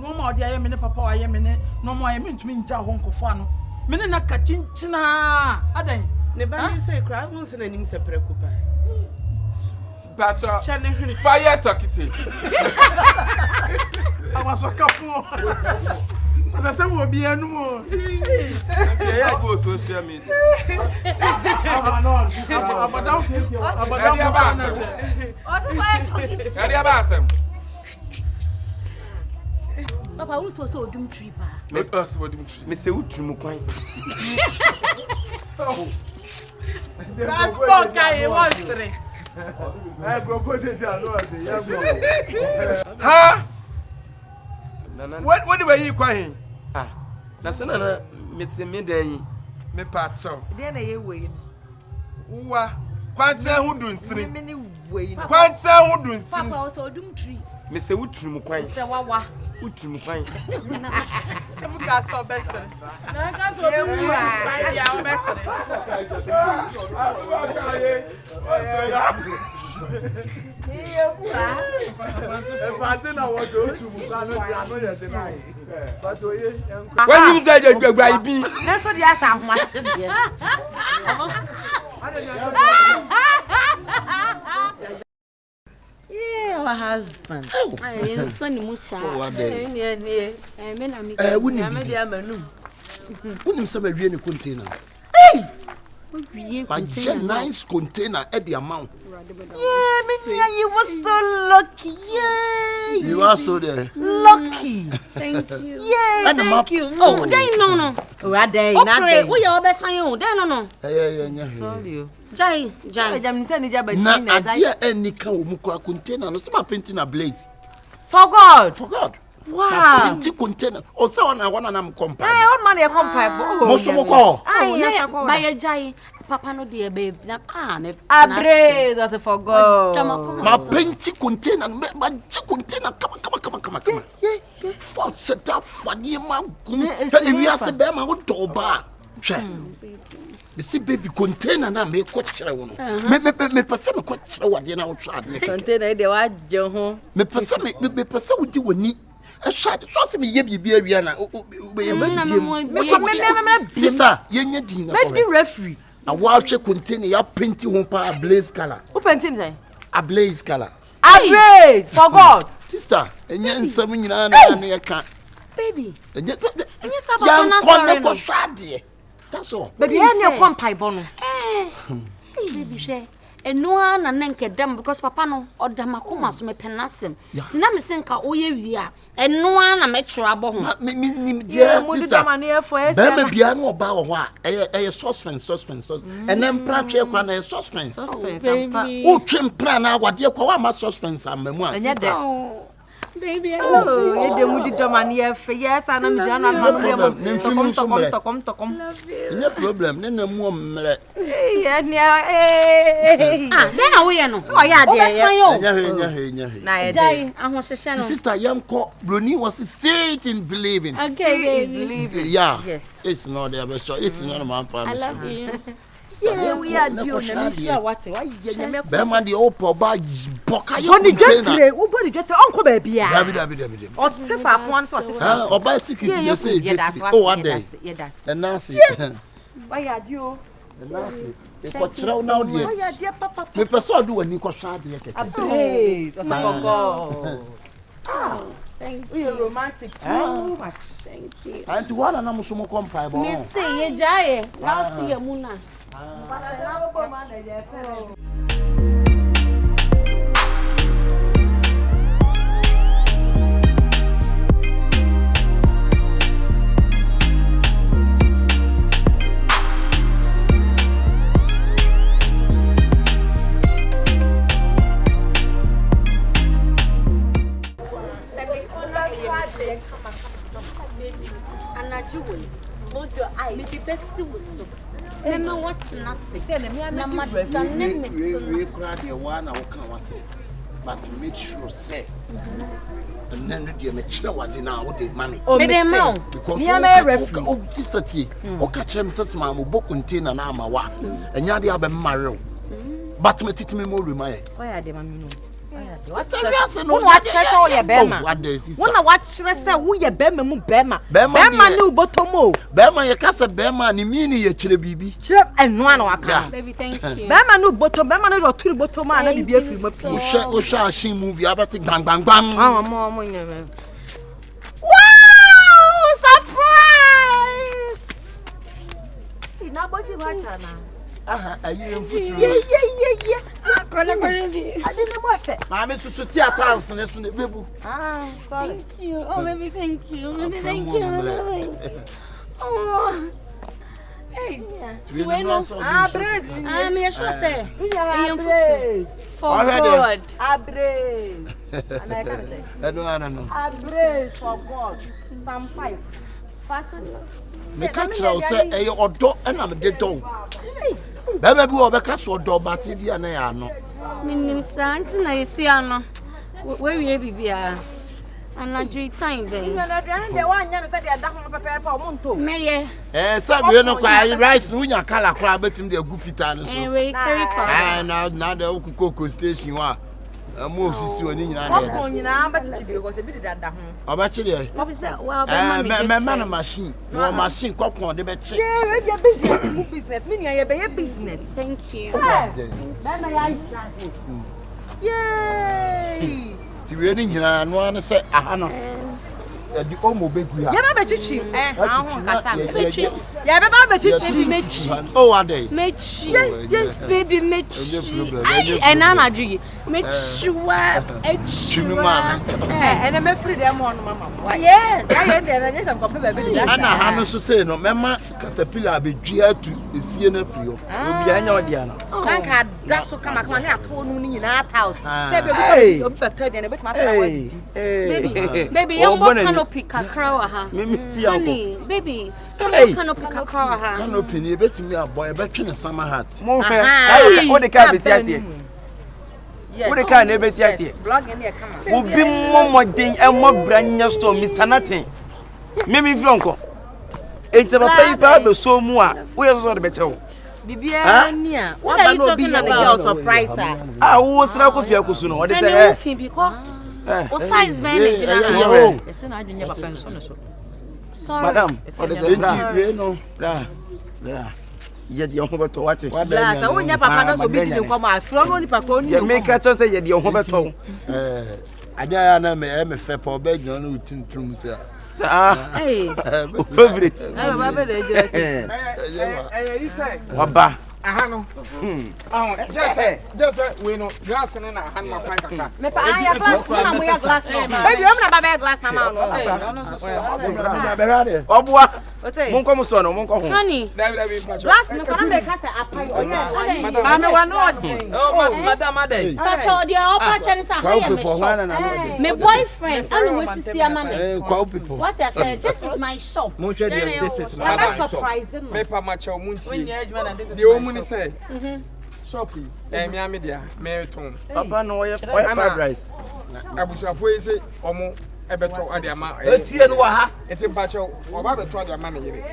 Speaker 9: no ma odi aye me ne papa aye me ne no ma aye me ntumi nja ho nkofo ano. Me ne na ka chinchina adan.
Speaker 1: Ne ba ni say kra hu se na nim se prekupa.
Speaker 5: But fire talkity.
Speaker 9: I was a couple. As I said, we'll be animal.
Speaker 5: Yeah, go social media.
Speaker 10: Papa, who so doom tree pa?
Speaker 5: Let us for doom tree. Me say utrum kwan.
Speaker 1: Passport guy wants three.
Speaker 11: I go put it down.
Speaker 5: Ha? What do you kwan?
Speaker 6: Ah. Na se na me dan
Speaker 5: me patso.
Speaker 1: Dey na ye we.
Speaker 5: Uwa. Kwantse hu dunsiri.
Speaker 1: Me ni we.
Speaker 5: Kwantse hu dunsiri.
Speaker 10: Papa, so doom tree.
Speaker 6: me se utrum kwan.
Speaker 1: Se wawa.
Speaker 6: Utrum kwan.
Speaker 1: Emu ka so besere. Na ka so be wu kwan dia o besere.
Speaker 6: When you judge a be,
Speaker 1: Na so dia sa ho ate dia. Yeah, my husband.
Speaker 10: Ay, son Musa. Me na mi.
Speaker 8: Unim se mawie ne container.
Speaker 10: Container.
Speaker 8: Nice container at the amount.
Speaker 1: Yeah, you were so lucky. Yay!
Speaker 8: You are so there.
Speaker 1: Lucky.
Speaker 10: Thank you.
Speaker 1: Yeah, thank you.
Speaker 10: Oh, they no.
Speaker 1: Oh, are they?
Speaker 10: Okay, we are best on they no.
Speaker 8: Yeah.
Speaker 1: Sorry.
Speaker 10: Jai.
Speaker 1: I'm saying you are
Speaker 8: na adia any ka wo mu kwa container no some painting a blaze.
Speaker 1: For God.
Speaker 8: Wow. Painting container. O say one na am compare.
Speaker 1: Eh, on man e compare.
Speaker 8: Mo so mo ko.
Speaker 10: By a Jai. Papa no dear babe. Me.
Speaker 1: Abre, that's for God.
Speaker 8: Ma painting container, ma container come. Yeah. For set up funny man. If you are say be ma wo do ba. You see baby container na me ko kire wo no. Me pese me ko kire wo de na wo twa de.
Speaker 1: Container de wa je ho.
Speaker 8: Me pese wo di woni. E sha so se me ye bibia wi na sister ye nya din na
Speaker 1: ko. Me di referee.
Speaker 8: A wash container ya painting ho pa blaze color.
Speaker 1: Who painting say?
Speaker 8: A blaze color.
Speaker 1: A blaze for God.
Speaker 8: Sister, enya nsam nyina na ya ka.
Speaker 10: Baby.
Speaker 8: Enya
Speaker 10: saba na sorry.
Speaker 8: Ko swade. That's all.
Speaker 1: Baby, any compile bono.
Speaker 10: Hey, baby, she. Enoa na nenke dem because papa no odamakoma so me penasem. Ti na me senka oye wi a. Enoa na me twabo ho.
Speaker 8: Me dear sister. Be me bia no oba wo ho a. Eye suspense. Enem pra twe kwa na suspense.
Speaker 10: Baby.
Speaker 8: O twem pra na agwade kwa wa ma suspense amamu a.
Speaker 1: Enya de.
Speaker 10: Baby, I love you.
Speaker 1: Ye de mudi do man ye fe yes ana me jana na no ye tokom.
Speaker 8: No problem. Ne na mu omre.
Speaker 10: Then we no.
Speaker 1: So ya de.
Speaker 8: Enya.
Speaker 10: Jai, ahohwehwe no.
Speaker 8: Sister Yanko Bruni was saying in believing.
Speaker 10: Okay,
Speaker 1: baby.
Speaker 8: Yeah.
Speaker 1: Yes.
Speaker 8: It's not there, but sure. It's not man for me.
Speaker 10: I love you.
Speaker 1: Yeah, we are doing na me what why ye me
Speaker 8: be man the opo ba boka ye
Speaker 1: boni dwetire wo boni dwetire onko ba bia
Speaker 8: dabi
Speaker 1: o te fa pon so te fa
Speaker 8: oba secret you say dwetire oh one day and nasi
Speaker 1: why are you
Speaker 8: e ko tira now there
Speaker 1: why are you papa
Speaker 8: me person do ani ko sha de keke
Speaker 1: abre so go
Speaker 10: Thank
Speaker 1: you. You're romantic too much.
Speaker 10: Thank you.
Speaker 8: And to one na muso mo compare bo.
Speaker 10: Me say ye Jai. Now see ye muna. Jewel. Me the best was so. Remember what's nothing. No matter
Speaker 8: we cried the one I can was but make sure say. And then you make sure what they now with the money.
Speaker 3: Oh, me dem now.
Speaker 8: Because
Speaker 3: me am a referee.
Speaker 8: Oh, sister T. O catch them says mamma book contain an arm wa. And ya dey be marry. But me titi me more remind.
Speaker 3: Why are they man no?
Speaker 8: What no
Speaker 3: watch say your bema.
Speaker 8: What dey sister?
Speaker 3: Wanna watch say who your bema mu bema. Bema no botomo.
Speaker 8: Bema ye kasa bema ni mini ye chire bibi.
Speaker 3: Chire enu ana waka.
Speaker 10: Baby, thank you.
Speaker 3: Bema no botom, bema no turu botom ana bibi afiri mo pie.
Speaker 8: O sha shin movie abati bang bang bang.
Speaker 3: Mo nyeme. Wow! Surprise! Ina bosi wacha na.
Speaker 8: Aha, ayi mfuturu.
Speaker 3: Yeah. Akona baby. Adine mo afa.
Speaker 8: Mama susu theater house ne so ne bebu.
Speaker 3: Sorry.
Speaker 10: Thank you. Oh, baby, thank you. Baby, thank you. Oh. Hey.
Speaker 3: Brace.
Speaker 10: Me sure say. For
Speaker 8: God.
Speaker 3: Abrace. And I can say.
Speaker 8: No.
Speaker 3: Abrace for God. Psalm 5. Fashion.
Speaker 8: Me catch you say e odo e na me de don. Baba bi obeka so odo but e dia na ya no.
Speaker 10: Minim santi na yesi ano. We wie bibia. Anadri time ben. Meye.
Speaker 8: Sabe no kwa rice no nya kala kra betim de agu fita no so.
Speaker 10: We carry power.
Speaker 8: Na de okukoko station wa. Mo osisi oni nyina na.
Speaker 3: Ko nyina ba chichi bi ko se bi de dada ho.
Speaker 8: Oba chire.
Speaker 10: Well,
Speaker 8: me man machine. No machine kokon de be che.
Speaker 3: Yeah, we business. Me nya be business.
Speaker 10: Thank you.
Speaker 3: Bema ya isha. Yay!
Speaker 8: Ti we ni nyina no an se aha no. Di omo begu ha.
Speaker 3: Ya ba be chichi.
Speaker 10: Ahun kasa. Mechi.
Speaker 3: Ya be ba be chichi
Speaker 10: mechi.
Speaker 8: Oh, are they?
Speaker 10: Mechi. Baby mechi. And Anna Juyi. Mechi wa.
Speaker 3: And me free them on mama. Yes. I dey some copy baby.
Speaker 8: Ana ha no so say no mema caterpillar be dua tu esie na frio.
Speaker 6: Obi anya odia no.
Speaker 3: Tanka da so kama na ato no ni na house. Say baby obi better than bet matter one.
Speaker 10: Baby, you want canopy kakra wa ha.
Speaker 6: Me fi anko.
Speaker 10: Baby, you want canopy kakra wa ha.
Speaker 8: Canopy ni betimi aboy betwe ne summer hat.
Speaker 6: Mo fe. O de ka besi ase. O de ka na besi ase.
Speaker 3: Blog in there come.
Speaker 6: Obi momodin e mo branya store Mr. Nothing. Me fi anko. Enti papa yi pa be so mu a, wo yeso de be chewo.
Speaker 3: Bibia ni a, what are you talking about? Surprise her.
Speaker 6: Ah, wo sra ko fi akusu no. O de say
Speaker 10: o size man e gina.
Speaker 3: Ese na adwenya papa nso no so.
Speaker 10: Sorry.
Speaker 6: Madam, o de say
Speaker 8: we no.
Speaker 6: Bra. Ye de ho beto wate.
Speaker 3: La sa wonya papa no so bi di nko ma afro no ni papa oni.
Speaker 6: Ye make a chance ye de ho beto.
Speaker 8: Ada ya na me fe pa oba gina no tintum se.
Speaker 6: Favorite.
Speaker 3: Baba le je.
Speaker 11: You say.
Speaker 6: Waba.
Speaker 11: Aha no. Just we no glass na hand ma fine kaka.
Speaker 3: Me pa ya glass na mo ya glass na. Baby, o na baba glass na ma no.
Speaker 6: Obua. Mon ko mo so no, mon ko ho.
Speaker 10: Honey.
Speaker 3: Glass no kana me ka say apai.
Speaker 6: Mama wa no odi. Oh, madam ade.
Speaker 10: Pacho dia o pacho ni sa hire me shop. My boyfriend, and we sisi amane. What I said, this is my shop.
Speaker 4: Mo hwe dia this is my shop.
Speaker 11: Me pa ma che o munti. The o muni say. Shop. Me am dia, me tom.
Speaker 6: Papa no we fried rice.
Speaker 11: Abusuafo yi say omo ebeto ade ama.
Speaker 4: Etie no wa ha.
Speaker 11: Eti pacho, oba beto ade ama na yire.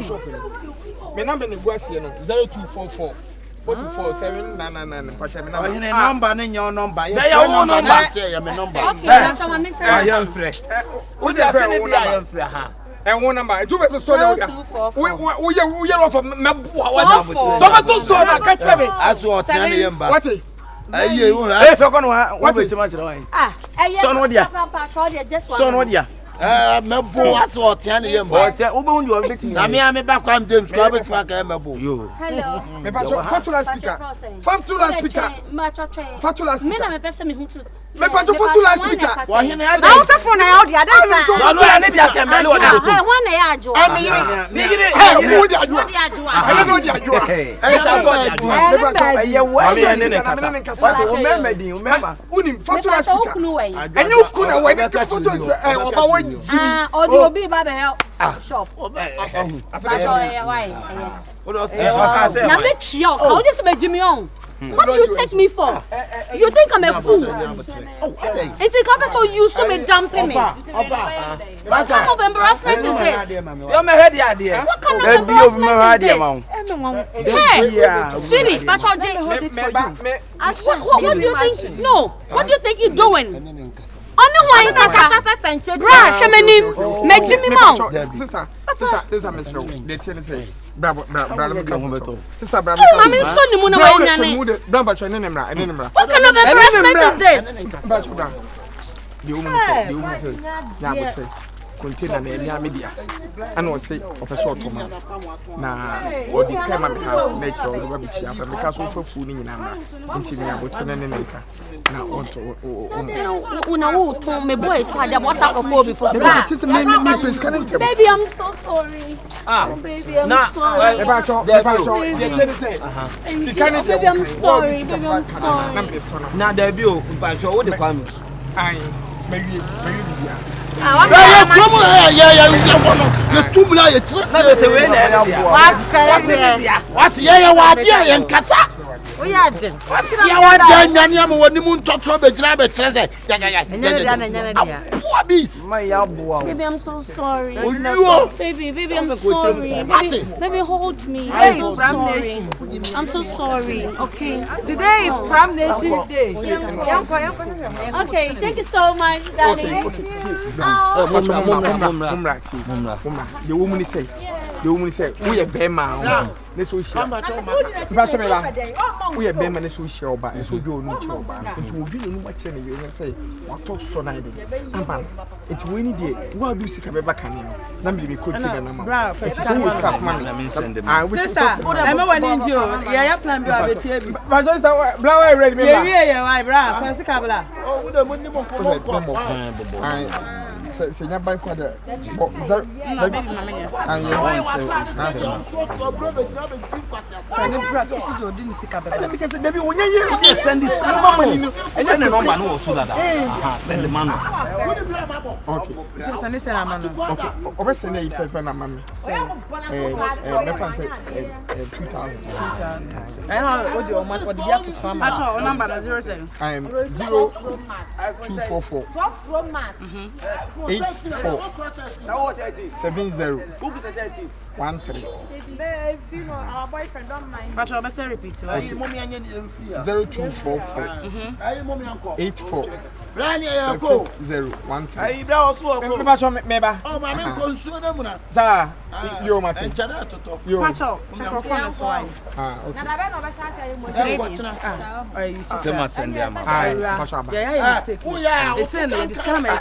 Speaker 11: Shop. Me number ni guasie no 0244 44799 pacha me number.
Speaker 8: Ohine number ne nyo number.
Speaker 4: Na ya wo number
Speaker 8: say ya me number.
Speaker 10: Okay, pacho ma me friend.
Speaker 4: I am fresh. Wo dey say ni dia I am fresh ha.
Speaker 11: And one number, two versus store now. We are from Mabua.
Speaker 10: What?
Speaker 11: So I to store now. Catch me.
Speaker 8: As what Yemba.
Speaker 11: What?
Speaker 8: Aye,
Speaker 6: if you gonna what too much away.
Speaker 10: So no dia. Just one.
Speaker 6: So no dia.
Speaker 8: Mabo as what Yemba.
Speaker 6: Obo ndu obetim.
Speaker 8: Na me back am James ko be twa ka Mabo.
Speaker 6: Yo.
Speaker 10: Hello.
Speaker 11: Me ba fatula speaker. Fatula speaker. Fatula speaker.
Speaker 10: Me na me pese me hu truth.
Speaker 11: Me pa fatula speaker.
Speaker 8: Wa hene ada.
Speaker 3: Na wo se phone na ya dia da.
Speaker 6: No no ne dia kan bele o de to.
Speaker 10: Ho na ya ajo.
Speaker 11: Me gire. Wo dia ajo. I no dia ajo.
Speaker 6: Me ba to ye wa me ne kasa. O member din o member.
Speaker 11: Unim fatula speaker. Enyu ku na we ne photo oba wo
Speaker 3: or do be by the help shop.
Speaker 10: Why?
Speaker 3: Now make sure. How just make Jimmy on? What do you take me for? You think I'm a fool? It's a couple so you so me dumping me. What kind of embarrassment is this?
Speaker 2: You're my head idea.
Speaker 3: What kind of embarrassment is this? Hey, Siri, but what do you think? No, what do you think you're doing? Only one kasa. Bra, shemeni, me Jimmy Mount.
Speaker 5: Sister, Mr. They say, bravo, sister, bravo.
Speaker 3: I'm in Sunny Muna. What kind of embarrassment is this?
Speaker 5: The woman said, container na media and was say professor Thomas na what this kind of have nature we be tia because we for food ni na nti me abote na nka na want to
Speaker 3: una wo ton me boy to ade boss akofo before
Speaker 10: baby I'm so sorry baby I'm sorry baby I'm sorry
Speaker 2: na there be o mpacho wo de kwame
Speaker 5: ai maybe
Speaker 7: What's we are dead. What's your one?
Speaker 10: Baby, I'm so sorry. Baby, I'm sorry. Baby, hold me. I'm so sorry. Okay.
Speaker 9: Today is Prime Nation Day.
Speaker 10: Okay, thank you so much, darling.
Speaker 5: The woman say, we are Bema. Let's go share. We are Bema, let's go share, but it's good. It will be no much any you say, what talks so night. It's windy day. What do you see? Number be could the number. It's always tough money. I will sister.
Speaker 9: I'm a one in you. Yeah, plan to have it.
Speaker 5: But just blow red.
Speaker 9: Yeah, bra. Fancy Kabla.
Speaker 5: Oh, we don't want more. C'est bien pas quoi de bon ça $8 4 70 13.
Speaker 9: Our boyfriend don't mind. But I'll say repeat.
Speaker 5: 0244 84 7013.
Speaker 7: Hey, bro, also.
Speaker 5: Meba.
Speaker 7: Oh, my man, consume them.
Speaker 5: Za, yo, Martin.
Speaker 9: Yo. Pacho, check off on this one.
Speaker 5: Okay.
Speaker 9: You see,
Speaker 2: send them.
Speaker 9: Yeah, mistake. Oh, yeah. It's in this kind of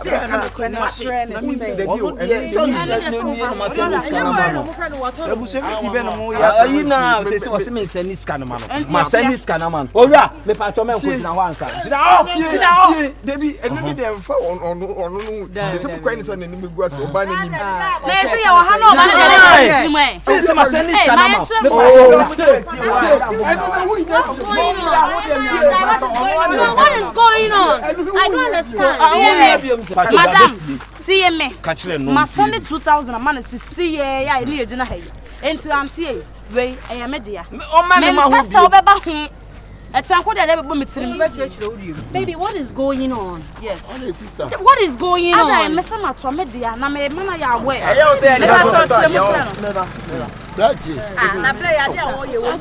Speaker 10: what is going on? I don't understand. Madam, see me. My son is 2,000 a man is see ya I need na hey. Enti am see we I am media. Baby, what is going on? Yes. What is going on? I miss my media na me mana ya aware.
Speaker 9: na play ya dia wo ye wo.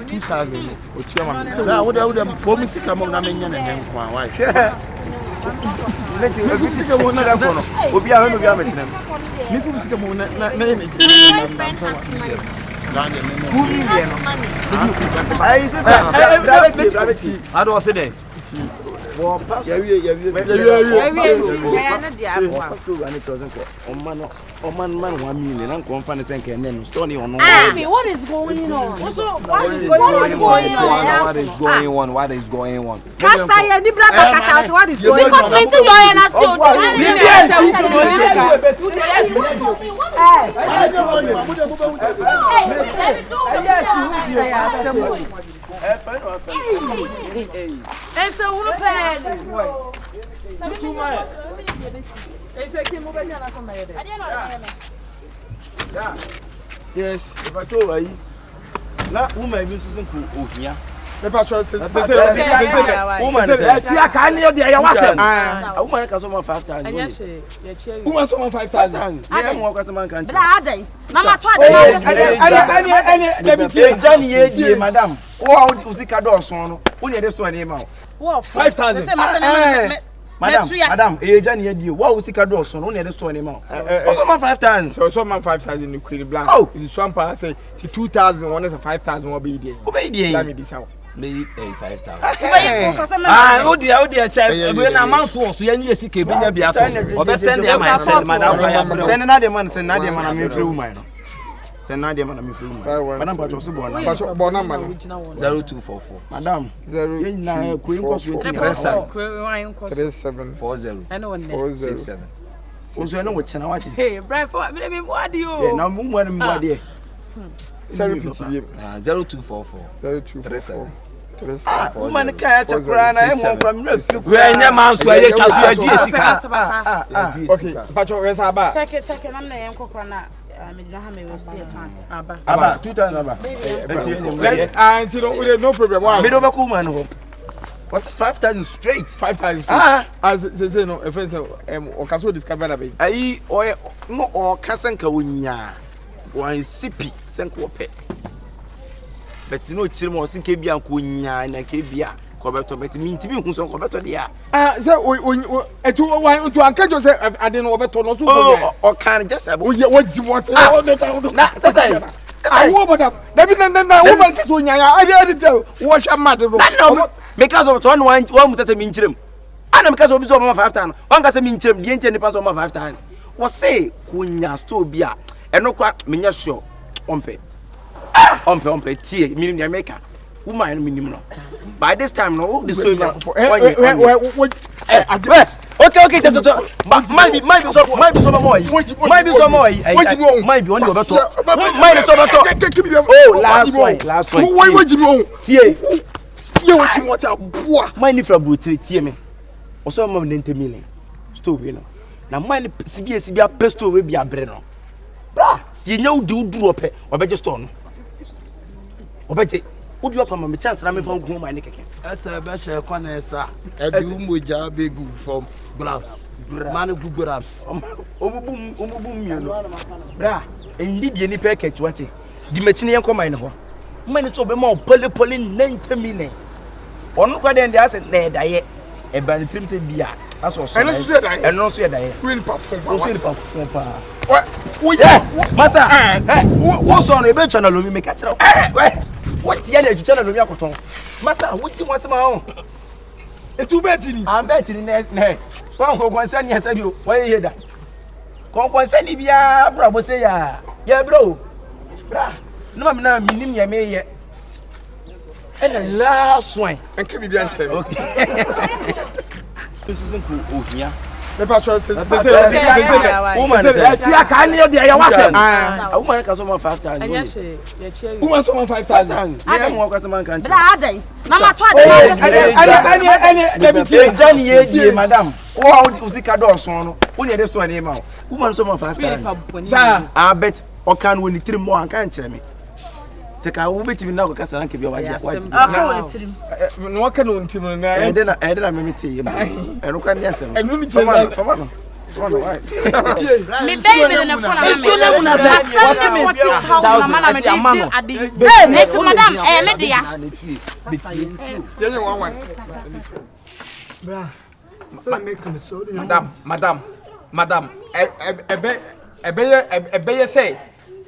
Speaker 5: 2000 otuama me.
Speaker 8: Na wo da for me sika mo na menya na nkwa why.
Speaker 5: Me fu sika mo na da kono. Obi a we no bi ametina. Me fu sika mo na ye me.
Speaker 2: How do I say that?
Speaker 10: Baby, what is going on?
Speaker 2: What is going on?
Speaker 10: Because maintain your energy.
Speaker 6: Yes, if I told you, now woman be using ohia.
Speaker 5: Me patrol say
Speaker 6: woman say I can hear the I was woman can so 5,000. Woman so 5,000. Me am work as man can.
Speaker 3: Brother, mama told
Speaker 6: any Johnny madam. Oh, usika do so no. Who need store name out?
Speaker 5: 5,000.
Speaker 6: Madam, Johnny Eddie, what was the door son? Only the store anymore. Also, my 5,000. So, some 5,000 in the Queen Black. Oh, in Swampa, say 2,000, one is a 5,000 will be there. Obey, let me be so.
Speaker 2: Maybe 5,000. Oh, dear, sir. When a man so you need to see Kebina be after. Or send them, I said, Madam, send another man, send another man, I'm in free woman. Send another man, I'm in free woman. Madam, but also born 0244. Madam, 0 Queen was 3740. I know 67. Also, I know what you Hey, Brian, for me, what do you now? More dear. 0244 37. Woman can't run. I'm from when your man so I can see a
Speaker 5: okay, Pacho, where's our bar?
Speaker 3: Check it, I'm not coconut. I mean, how many was still time?
Speaker 6: About 2 times.
Speaker 5: No problem.
Speaker 6: Middle of a woman. What's 5,000 straight?
Speaker 5: 5,000 as they say, no, if it's or can discover a baby.
Speaker 6: I or Casanka Winya or in Sippy, Sankope. But you know, Chimo, Sinkabia, Kunya, and Kabia, Coberto, but mean to me who's on Coberto, dear.
Speaker 5: So, when to encourage yourself, I didn't know about Tono
Speaker 6: or can just have what you want.
Speaker 5: I will about that. Woman, I didn't tell wash a matter
Speaker 6: because of one was a mean trim. And because of 5,000, one got a mean trim, the ancient depends on my 5,000. Was say, Kunya, still beer, and no quack, Minya show, Ompe. Ompe, tea, meaning America. Woman, minimum. By this time, no, this story. Okay, might be some more. Might be some more. Might be one of the last one. What you want? You want a boy. Mine for brutally, me. Or some of 90 million. Stove, you know. Now, mine CBS pesto will be a breno. Bra, see, no do up or better stone. Or better. Would you come on the chance? I'm from home. I think
Speaker 8: as a best corner, sir. A doom with job big from grabs. Man of grabs.
Speaker 6: Bra, indeed, any package. What it? The machine come in home. Many so be more poly 90 million. On no quite the asset, nay, die. A band trim said, beer. That's also. And no say that.
Speaker 5: Win perform.
Speaker 6: What? Master, what's on a bench and allow me make a channel? What's the energy channel of Yakoton? Master, what do you want my own? It's too bad. I'm betting in that. Come on, send yes, I do. Why you hear that? Come on, send me, bro. Say, yeah, bro. Bra, no, meaning ya may yet. And the last one,
Speaker 5: and keep it behind.
Speaker 6: Okay. This isn't cool. Yeah.
Speaker 5: The patrol says,
Speaker 6: woman, I woman can so 5,000.
Speaker 5: Woman, so 5,000.
Speaker 6: I am work as a man can.
Speaker 3: Mama
Speaker 6: Johnny, madam. Oh, was the cado son? Only the store name out. Woman, so 5,000. Sir, I bet or can win 3 more and can't tell me. Seka wo betimi na ko kasa na kebi o waje
Speaker 3: aka woni tirim
Speaker 5: no ka no ntim na
Speaker 6: e de na me tie e no ka ne asem
Speaker 5: e no mi cheza
Speaker 6: fama no why
Speaker 3: me baby na phone na me wase me 40,000 na me di ade eh net madam me dia
Speaker 5: ye one
Speaker 8: bra so make me so
Speaker 5: madam ebe say